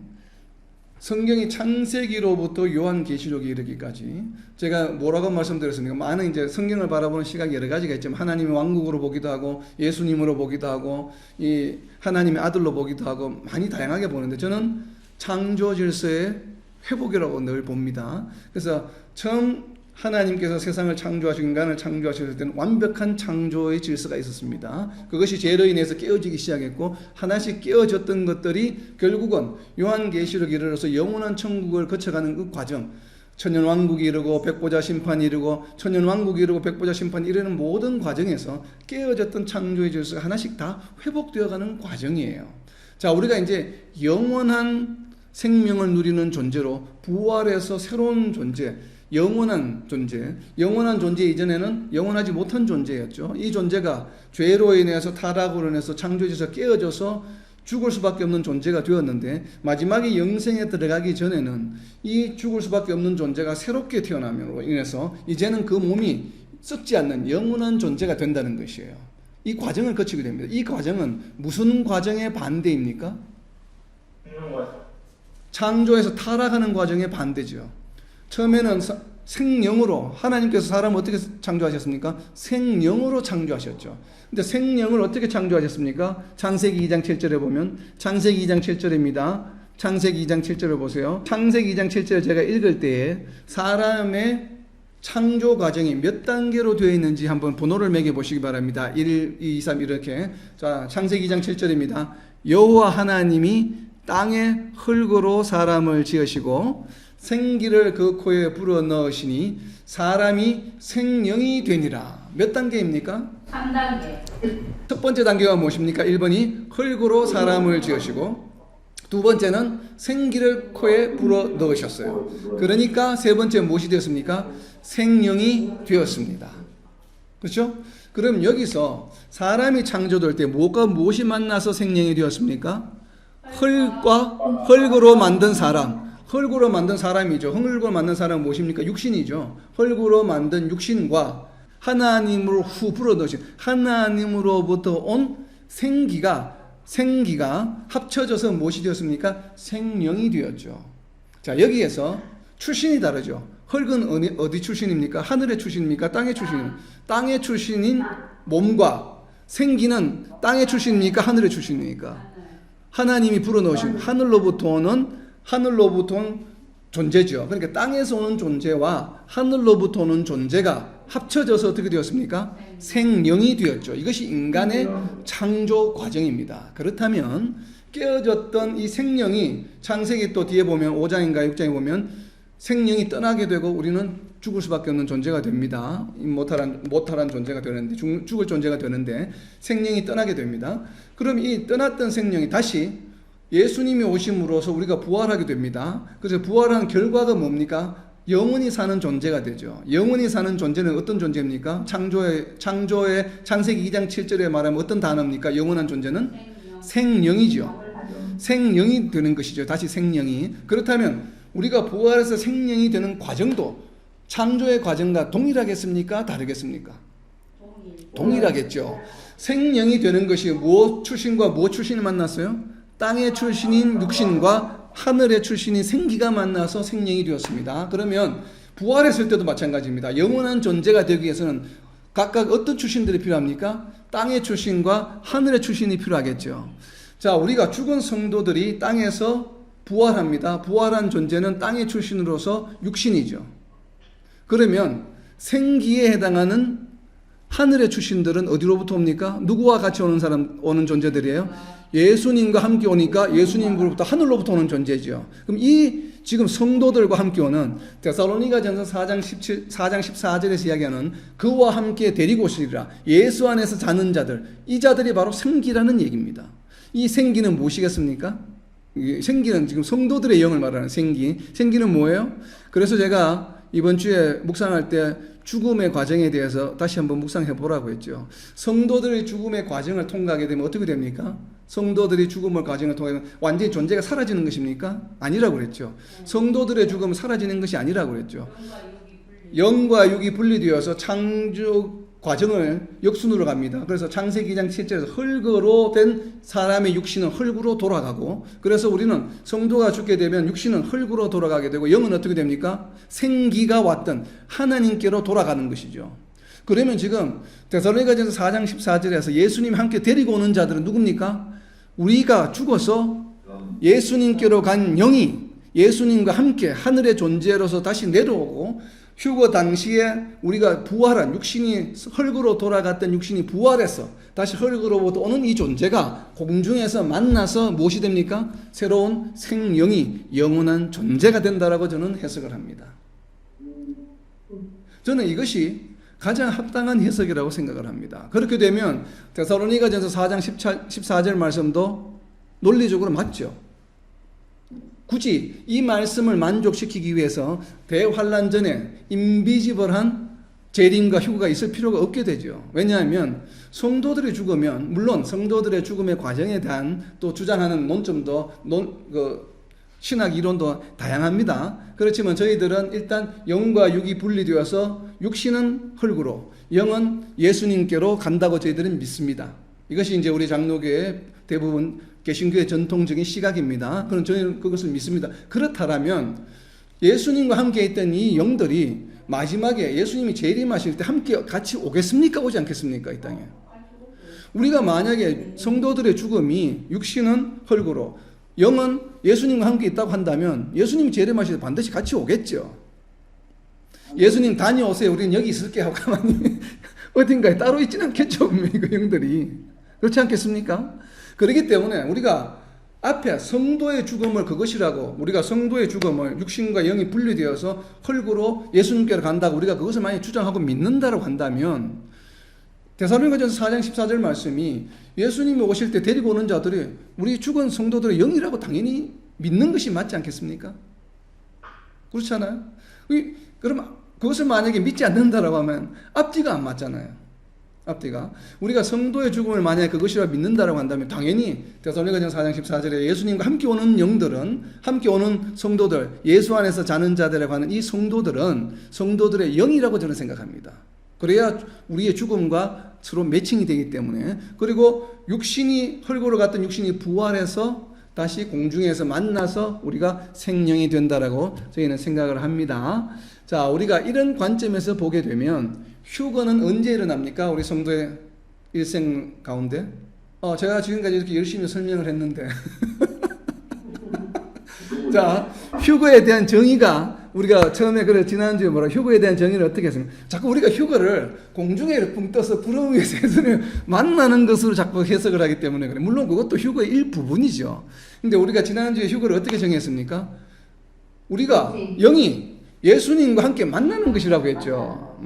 성경이 창세기로부터 요한계시록에 이르기까지 제가 뭐라고 말씀드렸습니까? 많은 이제 성경을 바라보는 시각이 여러 가지가 있지만 하나님의 왕국으로 보기도 하고 예수님으로 보기도 하고 이 하나님의 아들로 보기도 하고 많이 다양하게 보는데 저는 창조 질서의 회복이라고 늘 봅니다. 그래서 처음 하나님께서 세상을 창조하시고 인간을 창조하셨을 때는 완벽한 창조의 질서가 있었습니다. 그것이 죄로 인해서 깨어지기 시작했고 하나씩 깨어졌던 것들이 결국은 요한계시록에 이르러서 영원한 천국을 거쳐가는 그 과정, 천년왕국이 이르고 백보자 심판이 이르고 천년왕국이 이르고 백보자 심판이 이르는 모든 과정에서 깨어졌던 창조의 질서가 하나씩 다 회복되어가는 과정이에요. 자, 우리가 이제 영원한 생명을 누리는 존재로 부활해서 새로운 존재, 영원한 존재 이전에는 영원하지 못한 존재였죠. 이 존재가 죄로 인해서 타락으로 인해서 창조에서 깨어져서 죽을 수밖에 없는 존재가 되었는데 마지막에 영생에 들어가기 전에는 이 죽을 수밖에 없는 존재가 새롭게 태어남으로 인해서 이제는 그 몸이 썩지 않는 영원한 존재가 된다는 것이에요. 이 과정을 거치게 됩니다. 이 과정은 무슨 과정의 반대입니까? 창조에서 타락하는 과정의 반대죠. 처음에는 생령으로 하나님께서 사람을 어떻게 창조하셨습니까? 생령으로 창조하셨죠. 근데 생령을 어떻게 창조하셨습니까? 창세기 2장 7절에 보면 창세기 2장 7절입니다. 창세기 2장 7절을 보세요. 창세기 2장 7절을 제가 읽을 때에 사람의 창조 과정이 몇 단계로 되어 있는지 한번 번호를 매겨 보시기 바랍니다. 1, 2, 3 이렇게. 자, 창세기 2장 7절입니다. 여호와 하나님이 땅에 흙으로 사람을 지으시고 생기를 그 코에 불어 넣으시니 사람이 생령이 되니라. 몇 단계입니까? 3단계. 첫 번째 단계가 무엇입니까? 1번이 흙으로 사람을 지으시고 두 번째는 생기를 코에 불어 넣으셨어요. 그러니까 세 번째 무엇이 되었습니까? 생령이 되었습니다. 그렇죠? 그럼 여기서 사람이 창조될 때 무엇과 무엇이 만나서 생령이 되었습니까? 흙으로 만든 사람. 흙으로 만든 사람이죠. 흙으로 만든 사람은 무엇입니까? 육신이죠. 흙으로 만든 육신과 하나님으로 후 불어넣으신 하나님으로부터 온 생기가 합쳐져서 무엇이 되었습니까? 생령이 되었죠. 자, 여기에서 출신이 다르죠. 흙은 어디 출신입니까? 하늘의 출신입니까? 땅의 출신입니까? 땅의 출신인 몸과 생기는 땅의 출신입니까? 하늘의 출신입니까? 하나님이 불어넣으신 하늘로부터 온 존재죠. 그러니까 땅에서 오는 존재와 하늘로부터 오는 존재가 합쳐져서 어떻게 되었습니까? 생령이 되었죠. 이것이 인간의 창조 과정입니다. 그렇다면 깨어졌던 이 생령이 창세기 또 뒤에 보면 5장인가 6장에 보면 생령이 떠나게 되고 우리는 죽을 수밖에 없는 존재가 됩니다. 못탈한 존재가 되는데 죽을 존재가 되는데 생령이 떠나게 됩니다. 그럼 이 떠났던 생령이 다시 예수님이 오심으로써 우리가 부활하게 됩니다. 그래서 부활한 결과가 뭡니까? 영원히 사는 존재가 되죠. 영원히 사는 존재는 어떤 존재입니까? 창조의 창세기 2장 7절에 말하면 어떤 단어입니까? 영원한 존재는 생령이죠. 생령이 되는 것이죠. 다시 생령이. 그렇다면 우리가 부활해서 생령이 되는 과정도 창조의 과정과 동일하겠습니까? 다르겠습니까? 동일하겠죠. 생령이 되는 것이 무엇 출신과 무엇 출신을 만났어요? 땅의 출신인 육신과 하늘의 출신인 생기가 만나서 생령이 되었습니다. 그러면 부활했을 때도 마찬가지입니다. 영원한 존재가 되기 위해서는 각각 어떤 출신들이 필요합니까? 땅의 출신과 하늘의 출신이 필요하겠죠. 자, 우리가 죽은 성도들이 땅에서 부활합니다. 부활한 존재는 땅의 출신으로서 육신이죠. 그러면 생기에 해당하는 하늘의 출신들은 어디로부터 옵니까? 누구와 같이 오는 존재들이에요? 예수님과 함께 오니까 예수님으로부터 하늘로부터 오는 존재죠. 그럼 이 지금 성도들과 함께 오는 데살로니가전서 4장 14절에서 이야기하는 그와 함께 데리고 오시리라 예수 안에서 자는 자들, 이 자들이 바로 생기라는 얘기입니다. 이 생기는 무엇이겠습니까? 생기는 지금 성도들의 영을 말하는 생기. 생기는 뭐예요? 그래서 제가 이번 주에 묵상할 때 죽음의 과정에 대해서 다시 한번 묵상해 보라고 했죠. 성도들의 죽음의 과정을 통과하게 되면 어떻게 됩니까? 성도들이 죽음의 과정을 통해 완전히 존재가 사라지는 것입니까? 아니라고 그랬죠. 성도들의 죽음은 사라지는 것이 아니라고 그랬죠. 영과 육이 분리되어서 창조 과정을 역순으로 갑니다. 그래서 창세기 2장 7절에서 흙으로 된 사람의 육신은 흙으로 돌아가고, 그래서 우리는 성도가 죽게 되면 육신은 흙으로 돌아가게 되고 영은 어떻게 됩니까? 생기가 왔던 하나님께로 돌아가는 것이죠. 그러면 지금 데살로니가전서 4장 14절에서 예수님 함께 데리고 오는 자들은 누굽니까? 우리가 죽어서 예수님께로 간 영이 예수님과 함께 하늘의 존재로서 다시 내려오고, 휴거 당시에 우리가 부활한 육신이 흙으로 돌아갔던 육신이 부활해서 다시 흙으로부터 오는 이 존재가 공중에서 만나서 무엇이 됩니까? 새로운 생명이 영원한 존재가 된다라고 저는 해석을 합니다. 저는 이것이 가장 합당한 해석이라고 생각을 합니다. 그렇게 되면 데살로니가전서 4장 14절 말씀도 논리적으로 맞죠. 굳이 이 말씀을 만족시키기 위해서 대환란 전에 인비지블한 재림과 휴거가 있을 필요가 없게 되죠. 왜냐하면 성도들이 죽으면, 물론 성도들의 죽음의 과정에 대한 또 주장하는 논점도 신학 이론도 다양합니다. 그렇지만 저희들은 일단 영과 육이 분리되어서 육신은 흙으로, 영은 예수님께로 간다고 저희들은 믿습니다. 이것이 이제 우리 장로교의 대부분 개신교의 전통적인 시각입니다. 그럼 저희는 그것을 믿습니다. 그렇다면 예수님과 함께 있던 이 영들이 마지막에 예수님이 재림하실 때 함께 같이 오겠습니까? 오지 않겠습니까? 이 땅에. 우리가 만약에 성도들의 죽음이 육신은 흙으로, 영은 예수님과 함께 있다고 한다면 예수님이 재림하실 때 반드시 같이 오겠죠. 예수님 다녀오세요. 우리는 여기 있을게 하고 가만히 어딘가에 따로 있지는 않겠죠. 그 영들이. 그렇지 않겠습니까? 그렇기 때문에 우리가 앞에 성도의 죽음을 그것이라고, 우리가 성도의 죽음을 육신과 영이 분리되어서 흙으로 예수님께로 간다고 우리가 그것을 많이 주장하고 믿는다고 한다면, 데살로니가전서 4장 14절 말씀이 예수님이 오실 때 데리고 오는 자들이 우리 죽은 성도들의 영이라고 당연히 믿는 것이 맞지 않겠습니까? 그렇지 않아요? 그럼 그것을 만약에 믿지 않는다라고 하면 앞뒤가 안 맞잖아요. 앞뒤가. 우리가 성도의 죽음을 만약에 그것이라 믿는다라고 한다면 당연히 데살로니가전서 4장 14절에 예수님과 함께 오는 영들은, 함께 오는 성도들, 예수 안에서 자는 자들이라고 하는 이 성도들은 성도들의 영이라고 저는 생각합니다. 그래야 우리의 죽음과 서로 매칭이 되기 때문에, 그리고 육신이 흙으로 갔던 육신이 부활해서 다시 공중에서 만나서 우리가 생명이 된다라고 저희는 생각을 합니다. 자, 우리가 이런 관점에서 보게 되면 휴거는 언제 일어납니까? 우리 성도의 일생 가운데. 제가 지금까지 이렇게 열심히 설명을 했는데 자, 휴거에 대한 정의가 우리가 처음에 지난주에 휴거에 대한 정의를 어떻게 했습니까? 자꾸 우리가 휴거를 공중에 붕 떠서 구름 위에서 예수님을 만나는 것으로 자꾸 해석을 하기 때문에 그래. 물론 그것도 휴거의 일부분이죠. 근데 우리가 지난주에 휴거를 어떻게 정의했습니까? 우리가 영이 예수님과 함께 만나는 것이라고 했죠.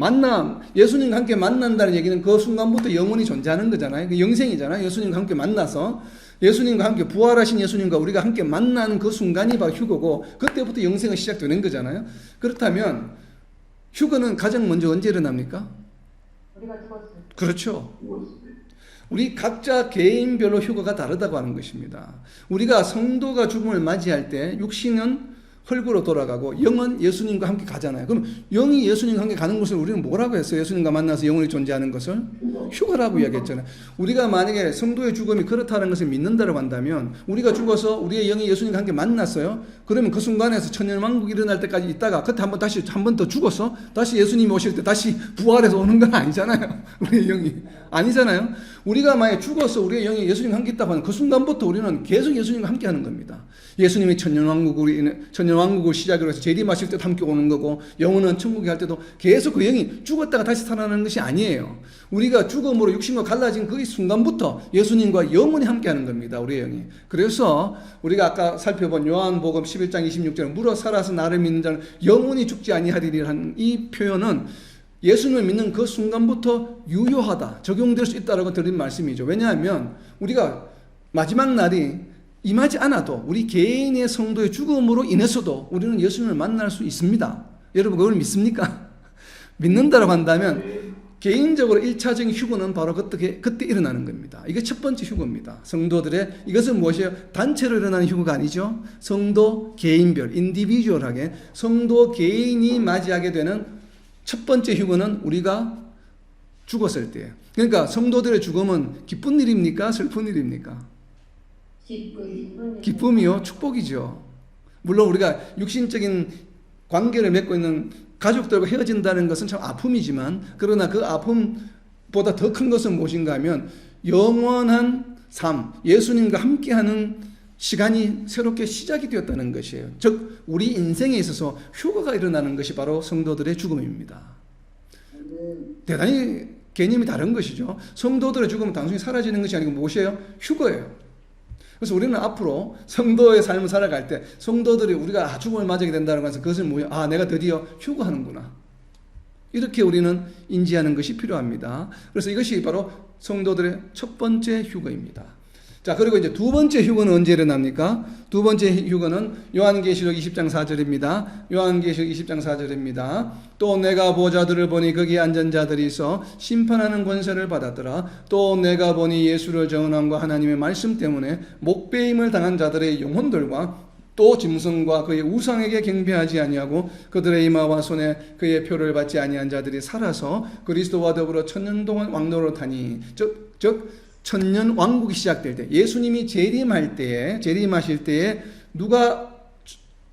예수님과 함께 만난다는 얘기는 그 순간부터 영원히 존재하는 거잖아요. 그 영생이잖아요. 예수님과 함께 만나서 예수님과 함께 부활하신 예수님과 우리가 함께 만나는 그 순간이 바로 휴거고, 그때부터 영생이 시작되는 거잖아요. 그렇다면 휴거는 가장 먼저 언제 일어납니까? 우리가 죽었을 때. 그렇죠. 우리 각자 개인별로 휴거가 다르다고 하는 것입니다. 우리가 성도가 죽음을 맞이할 때 육신은 헐구로 돌아가고 영은 예수님과 함께 가잖아요. 그럼 영이 예수님과 함께 가는 것을 우리는 뭐라고 했어요? 예수님과 만나서 영원히 존재하는 것을 휴거라고 이야기했잖아요. 우리가 만약에 성도의 죽음이 그렇다는 것을 믿는다고 한다면 우리가 죽어서 우리의 영이 예수님과 함께 만났어요. 그러면 그 순간에서 천년왕국이 일어날 때까지 있다가 그때 한 번 더 죽어서 다시 예수님이 오실 때 다시 부활해서 오는 건 아니잖아요. 우리의 영이 아니잖아요. 우리가 만약에 죽어서 우리의 영이 예수님과 함께 있다고 하면 그 순간부터 우리는 계속 예수님과 함께 하는 겁니다. 예수님이 천년왕국을 시작으로 해서 재림하실 때도 함께 오는 거고 영혼은 천국에 갈 때도 계속 그 영이 죽었다가 다시 살아나는 것이 아니에요. 우리가 죽음으로 육신과 갈라진 그 순간부터 예수님과 영원히 함께 하는 겁니다. 우리의 영이. 그래서 우리가 아까 살펴본 요한복음 11장 26절에 물어 살아서 나를 믿는 자는 영원히 죽지 아니하리라는 이 표현은 예수님을 믿는 그 순간부터 유효하다, 적용될 수 있다라고 드린 말씀이죠. 왜냐하면 우리가 마지막 날이 임하지 않아도 우리 개인의 성도의 죽음으로 인해서도 우리는 예수님을 만날 수 있습니다. 여러분 그걸 믿습니까? 믿는다라고 한다면 개인적으로 1차적인 휴거는 바로 그때 일어나는 겁니다. 이게 첫 번째 휴거입니다. 성도들의 이것은 무엇이에요? 단체로 일어나는 휴거가 아니죠. 성도 개인별, 인디비주얼하게 성도 개인이 맞이하게 되는 첫 번째 휴거는 우리가 죽었을 때예요. 그러니까 성도들의 죽음은 기쁜 일입니까? 슬픈 일입니까? 기쁨이요, 축복이죠. 물론 우리가 육신적인 관계를 맺고 있는 가족들과 헤어진다는 것은 참 아픔이지만 그러나 그 아픔보다 더 큰 것은 무엇인가 하면 영원한 삶, 예수님과 함께하는 시간이 새롭게 시작이 되었다는 것이에요. 즉 우리 인생에 있어서 휴거가 일어나는 것이 바로 성도들의 죽음입니다. 대단히 개념이 다른 것이죠. 성도들의 죽음은 단순히 사라지는 것이 아니고 무엇이에요? 휴거예요. 그래서 우리는 앞으로 성도의 삶을 살아갈 때 성도들이 우리가 죽음을 맞이하게 된다는 것은 그것을 뭐예요? 내가 드디어 휴거하는구나. 이렇게 우리는 인지하는 것이 필요합니다. 그래서 이것이 바로 성도들의 첫 번째 휴거입니다. 자, 그리고 이제 두 번째 휴거는 언제 일어납니까? 두 번째 휴거는 요한계시록 20장 4절입니다. 요한계시록 20장 4절입니다. 또 내가 보좌들을 보니 거기에 앉은 자들이 있어 심판하는 권세를 받았더라. 또 내가 보니 예수를 정언함과 하나님의 말씀 때문에 목배임을 당한 자들의 영혼들과 또 짐승과 그의 우상에게 경배하지 아니하고 그들의 이마와 손에 그의 표를 받지 아니한 자들이 살아서 그리스도와 더불어 천년 동안 왕노로 타니 즉 천년 왕국이 시작될 때 예수님이 재림하실 때에 누가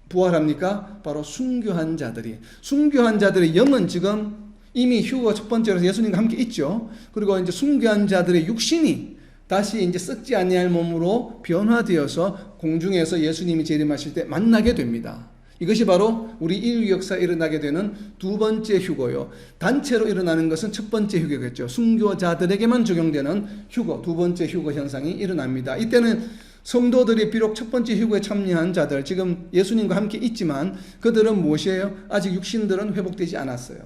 부활합니까? 바로 순교한 자들의 영은 지금 이미 휴거 첫 번째로 예수님과 함께 있죠. 그리고 이제 순교한 자들의 육신이 다시 이제 썩지 아니할 몸으로 변화되어서 공중에서 예수님이 재림하실 때 만나게 됩니다. 이것이 바로 우리 인류 역사에 일어나게 되는 두 번째 휴거요. 단체로 일어나는 것은 첫 번째 휴거겠죠. 순교자들에게만 적용되는 휴거, 두 번째 휴거 현상이 일어납니다. 이때는 성도들이 비록 첫 번째 휴거에 참여한 자들, 지금 예수님과 함께 있지만 그들은 무엇이에요? 아직 육신들은 회복되지 않았어요.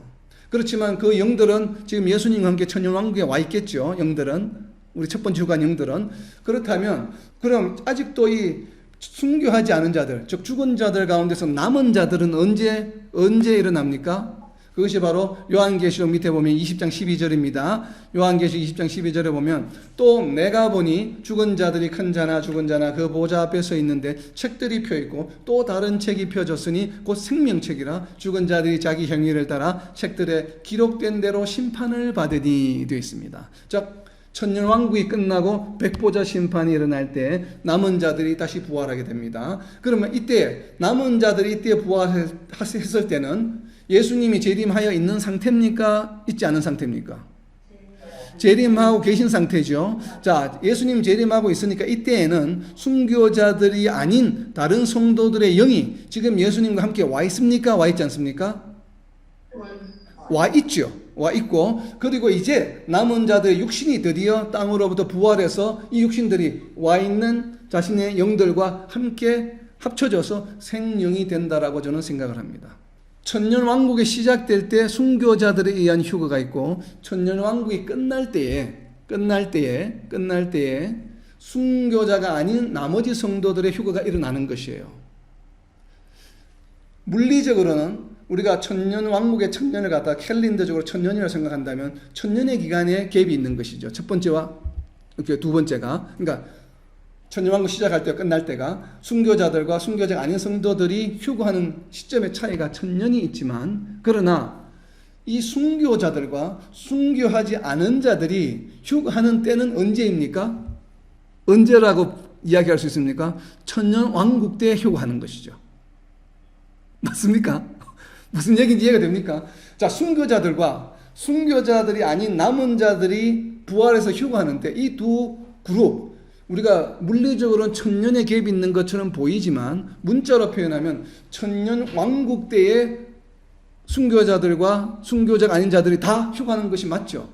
그렇지만 그 영들은 지금 예수님과 함께 천년왕국에 와 있겠죠. 영들은, 우리 첫 번째 휴거한 영들은. 그렇다면 그럼 아직도 이 순교하지 않은 자들, 즉 죽은 자들 가운데서 남은 자들은 언제 일어납니까? 그것이 바로 요한계시록 밑에 보면 20장 12절입니다. 요한계시록 20장 12절에 보면 또 내가 보니 죽은 자들이 큰 자나 죽은 자나 그 보좌 앞에 서 있는데 책들이 펴있고 또 다른 책이 펴졌으니 곧 생명책이라 죽은 자들이 자기 행위를 따라 책들에 기록된 대로 심판을 받으니 되어 있습니다. 즉 천년 왕국이 끝나고 백보자 심판이 일어날 때 남은 자들이 다시 부활하게 됩니다. 그러면 이때 남은 자들이 이때 부활했을 때는 예수님이 재림하여 있는 상태입니까? 있지 않은 상태입니까? 재림하고 계신 상태죠. 자, 예수님 재림하고 있으니까 이때에는 순교자들이 아닌 다른 성도들의 영이 지금 예수님과 함께 와 있습니까? 와 있지 않습니까? 와 있죠. 와 있고, 그리고 이제 남은 자들의 육신이 드디어 땅으로부터 부활해서 이 육신들이 와 있는 자신의 영들과 함께 합쳐져서 생명이 된다라고 저는 생각을 합니다. 천년 왕국이 시작될 때 순교자들에 의한 휴거가 있고 천년 왕국이 끝날 때에 순교자가 아닌 나머지 성도들의 휴거가 일어나는 것이에요. 물리적으로는 우리가 천년 왕국의 천년을 갖다 캘린더적으로 천년이라고 생각한다면 천년의 기간에 갭이 있는 것이죠. 첫 번째와 두 번째가. 그러니까 천년왕국 시작할 때와 끝날 때가 순교자들과 순교자가 아닌 성도들이 휴거하는 시점의 차이가 1000년이 있지만, 그러나 이 순교자들과 순교하지 않은 자들이 휴거하는 때는 언제입니까? 언제라고 이야기할 수 있습니까? 천년왕국 때 휴거하는 것이죠. 맞습니까? 무슨 얘기인지 이해가 됩니까? 자, 순교자들과 순교자들이 아닌 남은 자들이 부활해서 휴거하는데, 이 두 그룹, 우리가 물리적으로는 천년의 갭이 있는 것처럼 보이지만 문자로 표현하면 천년 왕국 때에 순교자들과 순교자가 아닌 자들이 다 휴가하는 것이 맞죠.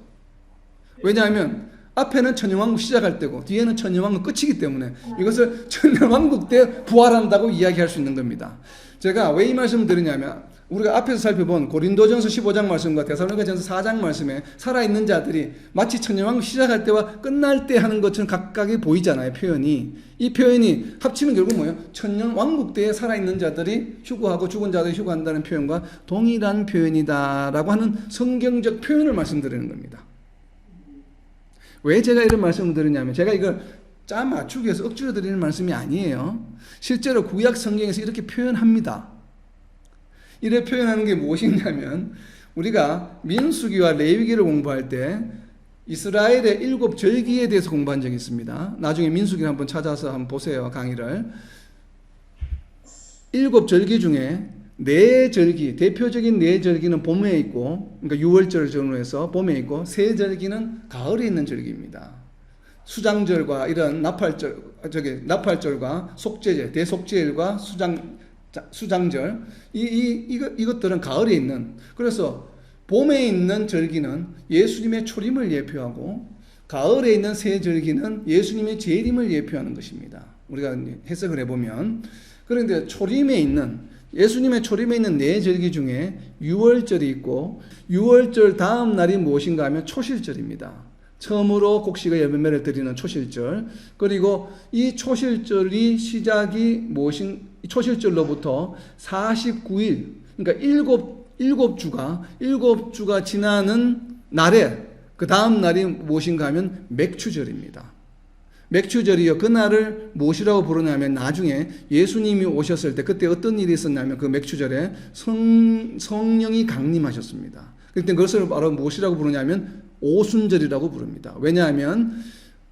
왜냐하면 앞에는 천년왕국 시작할 때고 뒤에는 천년왕국 끝이기 때문에 이것을 천년왕국 때 부활한다고 이야기할 수 있는 겁니다. 제가 왜 이 말씀을 드리냐면, 우리가 앞에서 살펴본 고린도전서 15장 말씀과 데살로니가전서 4장 말씀에 살아있는 자들이 마치 천년왕국 시작할 때와 끝날 때 하는 것처럼 각각이 보이잖아요, 표현이. 이 표현이 합치면 결국 뭐예요? 천년왕국 때에 살아있는 자들이 휴거하고 죽은 자들이 휴거한다는 표현과 동일한 표현이다라고 하는 성경적 표현을 말씀드리는 겁니다. 왜 제가 이런 말씀을 드리냐면, 제가 이걸 짜 맞추기 위해서 억지로 드리는 말씀이 아니에요. 실제로 구약 성경에서 이렇게 표현합니다. 이렇게 표현하는 게 무엇이냐면, 우리가 민수기와 레위기를 공부할 때 이스라엘의 7 절기에 대해서 공부한 적이 있습니다. 나중에 민수기를 한번 찾아서 한번 보세요, 강의를. 7 절기 중에 4절기, 대표적인 4절기는 봄에 있고, 그러니까 6월절 전후로 해서 봄에 있고, 3절기는 가을에 있는 절기입니다. 수장절과 이런 나팔절과 속죄제, 대속죄일과 수장절, 이것들은 가을에 있는, 그래서 봄에 있는 절기는 예수님의 초림을 예표하고, 가을에 있는 새 절기는 예수님의 재림을 예표하는 것입니다. 우리가 해석을 해보면, 그런데 초림에 있는, 예수님의 초림에 있는 4절기 중에 6월절이 있고, 6월절 다음 날이 무엇인가 하면 초실절입니다. 처음으로 곡식의 열매를 드리는 초실절. 그리고 이 초실절이 시작이 초실절로부터 49일, 그러니까 7주가 지나는 날에 그 다음 날이 무엇인가 하면 맥추절입니다. 맥추절이요, 그날을 무엇이라고 부르냐면, 나중에 예수님이 오셨을 때 그때 어떤 일이 있었냐면, 그 맥추절에 성령이 강림하셨습니다. 그때 그것을 바로 무엇이라고 부르냐면 오순절이라고 부릅니다. 왜냐하면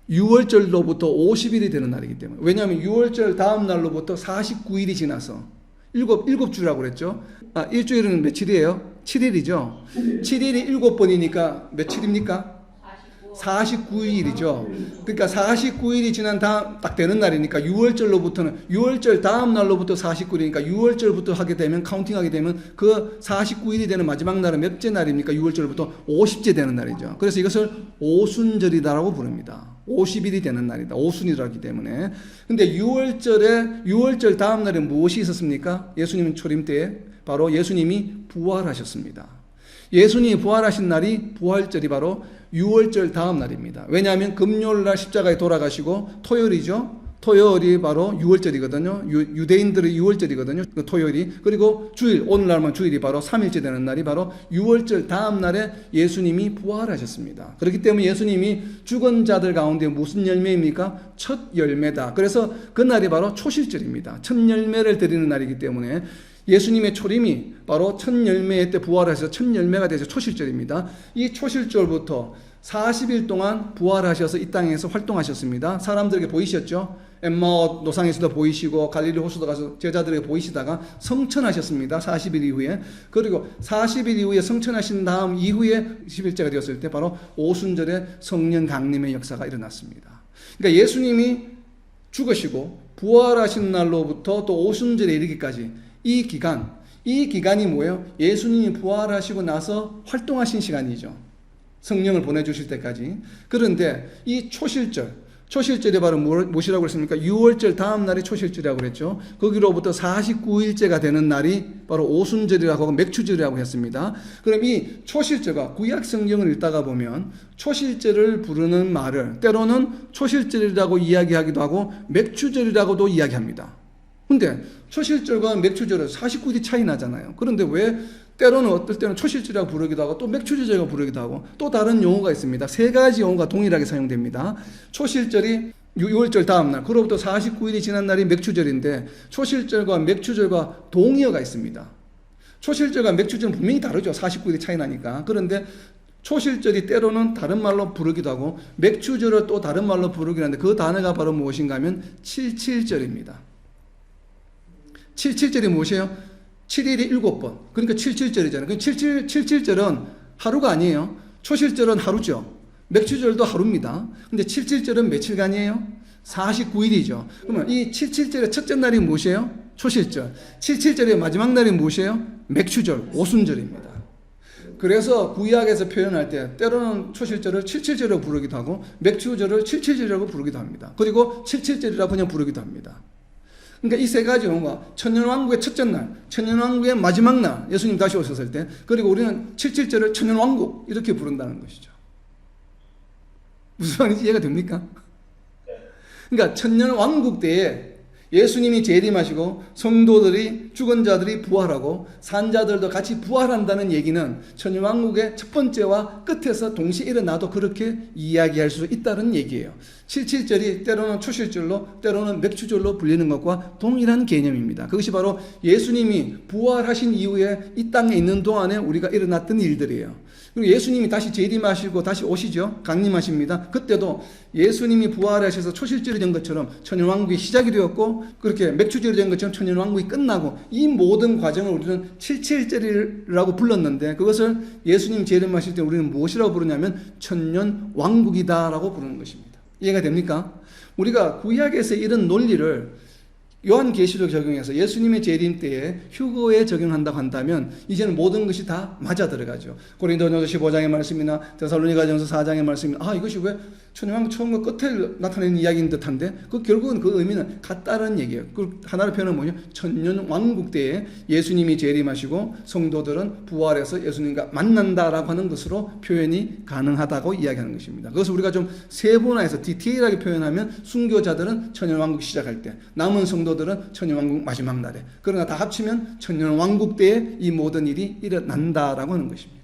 6월절로부터 50일이 되는 날이기 때문에. 왜냐하면 6월절 다음 날로부터 49일이 지나서 7주라고 그랬죠. 일주일은 며칠이에요? 7일이죠. 7일이 7번이니까 며칠입니까? 49일이죠. 그러니까 49일이 지난 다음 딱 되는 날이니까 6월절 다음 날로부터 49일이니까 6월절부터 하게 되면, 카운팅하게 되면 그 49일이 되는 마지막 날은 몇째 날입니까? 6월절부터 50째 되는 날이죠. 그래서 이것을 오순절이다라고 부릅니다. 50일이 되는 날이다. 오순이라기 때문에. 근데 6월절 다음 날에 무엇이 있었습니까? 예수님 초림 때에 바로 예수님이 부활하셨습니다. 예수님이 부활하신 날이 부활절이 바로 6월절 다음 날입니다. 왜냐하면 금요일 날 십자가에 돌아가시고 토요일이죠. 토요일이 바로 6월절이거든요. 유대인들의 6월절이거든요. 그 토요일이. 그리고 주일, 오늘날만 주일이 바로 3일째 되는 날이 바로 6월절 다음 날에 예수님이 부활하셨습니다. 그렇기 때문에 예수님이 죽은 자들 가운데 무슨 열매입니까? 첫 열매다. 그래서 그 날이 바로 초실절입니다. 첫 열매를 드리는 날이기 때문에 예수님의 초림이 바로 첫 열매 때 부활하셔서 첫 열매가 되서 초실절입니다. 이 초실절부터 40일 동안 부활하셔서 이 땅에서 활동하셨습니다. 사람들에게 보이셨죠? 엠마오 노상에서도 보이시고 갈릴리 호수도 가서 제자들에게 보이시다가 성천하셨습니다. 40일 이후에. 그리고 40일 이후에 성천하신 다음 이후에 10일째가 되었을 때 바로 오순절에 성령 강림의 역사가 일어났습니다. 그러니까 예수님이 죽으시고 부활하신 날로부터 또 오순절에 이르기까지 이 기간이 뭐예요? 예수님이 부활하시고 나서 활동하신 시간이죠. 성령을 보내주실 때까지. 그런데 이 초실절이 바로 무엇이라고 그랬습니까? 6월절 다음 날이 초실절이라고 그랬죠. 거기로부터 49일째가 되는 날이 바로 오순절이라고 하고 맥추절이라고 했습니다. 그럼 이 초실절과 구약 성경을 읽다가 보면 초실절을 부르는 말을 때로는 초실절이라고 이야기하기도 하고 맥추절이라고도 이야기합니다. 근데 초실절과 맥추절은 49일이 차이 나잖아요. 그런데 왜 때로는 어떨 때는 초실절이라고 부르기도 하고 또 맥추절이라고 부르기도 하고 또 다른 용어가 있습니다. 3가지 용어가 동일하게 사용됩니다. 초실절이 6월절 다음 날, 그로부터 49일이 지난 날이 맥추절인데 초실절과 맥추절과 동의어가 있습니다. 초실절과 맥추절은 분명히 다르죠. 49일이 차이 나니까. 그런데 초실절이 때로는 다른 말로 부르기도 하고 맥추절을 또 다른 말로 부르기도 하는데 그 단어가 바로 무엇인가 하면 77절입니다. 77절이 무엇이에요? 7일이 7번. 그러니까 77절이잖아요. 77절은 하루가 아니에요. 초실절은 하루죠. 맥추절도 하루입니다. 근데 77절은 며칠간이에요? 49일이죠. 그러면 이 77절의 첫째 날이 무엇이에요? 초실절. 77절의 마지막 날이 무엇이에요? 맥추절, 오순절입니다. 그래서 구약에서 표현할 때 때로는 초실절을 77절이라고 부르기도 하고 맥추절을 77절이라고 부르기도 합니다. 그리고 77절이라고 그냥 부르기도 합니다. 그러니까 이 세 가지 뭔가 천년왕국의 첫째 날, 천년왕국의 마지막 날, 예수님 다시 오셨을 때, 그리고 우리는 77절을 천년왕국 이렇게 부른다는 것이죠. 무슨 말인지 이해가 됩니까? 그러니까 천년왕국 때에 예수님이 재림하시고 성도들이 죽은 자들이 부활하고 산 자들도 같이 부활한다는 얘기는 천년왕국의 첫 번째와 끝에서 동시에 일어나도 그렇게 이야기할 수 있다는 얘기예요. 77절이 때로는 초실절로 때로는 맥추절로 불리는 것과 동일한 개념입니다. 그것이 바로 예수님이 부활하신 이후에 이 땅에 있는 동안에 우리가 일어났던 일들이에요. 그리고 예수님이 다시 재림하시고 다시 오시죠. 강림하십니다. 그때도 예수님이 부활하셔서 초실절이 된 것처럼 천년왕국이 시작이 되었고 그렇게 맥추절이 된 것처럼 천년왕국이 끝나고 이 모든 과정을 우리는 77절이라고 불렀는데 그것을 예수님 재림하실 때 우리는 무엇이라고 부르냐면 천년왕국이다라고 부르는 것입니다. 이해가 됩니까? 우리가 구약에서 이런 논리를 요한계시록 적용해서 예수님의 재림 때에 휴거에 적용한다고 한다면 이제는 모든 것이 다 맞아 들어가죠. 고린도전서 15장의 말씀이나 데살로니가전서 4장의 말씀이나 이것이 왜 천년왕국 처음과 끝에 나타내는 이야기인 듯한데 결국은 그 의미는 같다는 얘기예요. 그 하나를 표현은 뭐냐? 천년왕국 때에 예수님이 재림하시고 성도들은 부활해서 예수님과 만난다라고 하는 것으로 표현이 가능하다고 이야기하는 것입니다. 그것을 우리가 좀 세분화해서 디테일하게 표현하면 순교자들은 천년왕국 시작할 때, 남은 성도들은 천년왕국 마지막 날에, 그러나 다 합치면 천년왕국 때에 이 모든 일이 일어난다라고 하는 것입니다.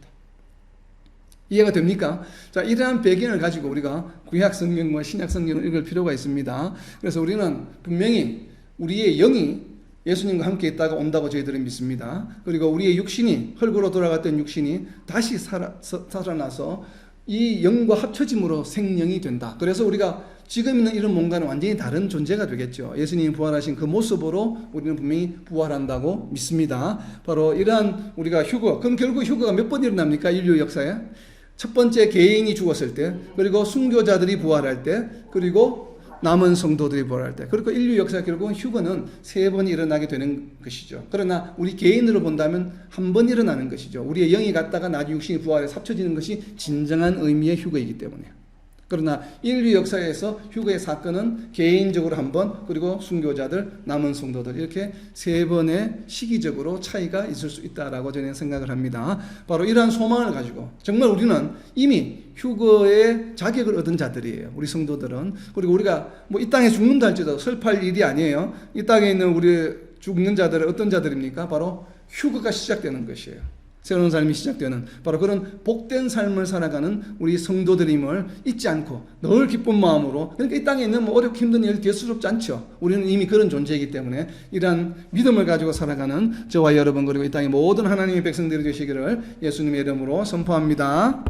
이해가 됩니까? 자, 이러한 배경을 가지고 우리가 구약 성경과 신약 성경을 읽을 필요가 있습니다. 그래서 우리는 분명히 우리의 영이 예수님과 함께 있다가 온다고 저희들은 믿습니다. 그리고 우리의 육신이, 흙으로 돌아갔던 육신이 다시 살아나서 이 영과 합쳐짐으로 생명이 된다. 그래서 우리가 지금 있는 이런 뭔가는 완전히 다른 존재가 되겠죠. 예수님이 부활하신 그 모습으로 우리는 분명히 부활한다고 믿습니다. 바로 이러한 우리가 휴거, 그럼 결국 휴거가 몇 번 일어납니까? 인류 역사에? 첫 번째 개인이 죽었을 때, 그리고 순교자들이 부활할 때, 그리고 남은 성도들이 부활할 때. 그리고 인류 역사 결국은 휴거는 3번 일어나게 되는 것이죠. 그러나 우리 개인으로 본다면 한 번 일어나는 것이죠. 우리의 영이 갔다가 나중에 육신이 부활해 합쳐지는 것이 진정한 의미의 휴거이기 때문에. 그러나 인류 역사에서 휴거의 사건은 개인적으로 한 번, 그리고 순교자들, 남은 성도들 이렇게 3번의 시기적으로 차이가 있을 수 있다라고 저는 생각을 합니다. 바로 이러한 소망을 가지고 정말 우리는 이미 휴거의 자격을 얻은 자들이에요. 우리 성도들은. 그리고 우리가 이 땅에 죽는다 할지라도 슬퍼할 일이 아니에요. 이 땅에 있는 우리 죽는 자들은 어떤 자들입니까? 바로 휴거가 시작되는 것이에요. 새로운 삶이 시작되는 바로 그런 복된 삶을 살아가는 우리 성도들임을 잊지 않고 늘 기쁜 마음으로, 그러니까 이 땅에 있는 어렵고 힘든 일 대수롭지 않죠. 우리는 이미 그런 존재이기 때문에 이러한 믿음을 가지고 살아가는 저와 여러분, 그리고 이 땅의 모든 하나님의 백성들이 되시기를 예수님의 이름으로 선포합니다.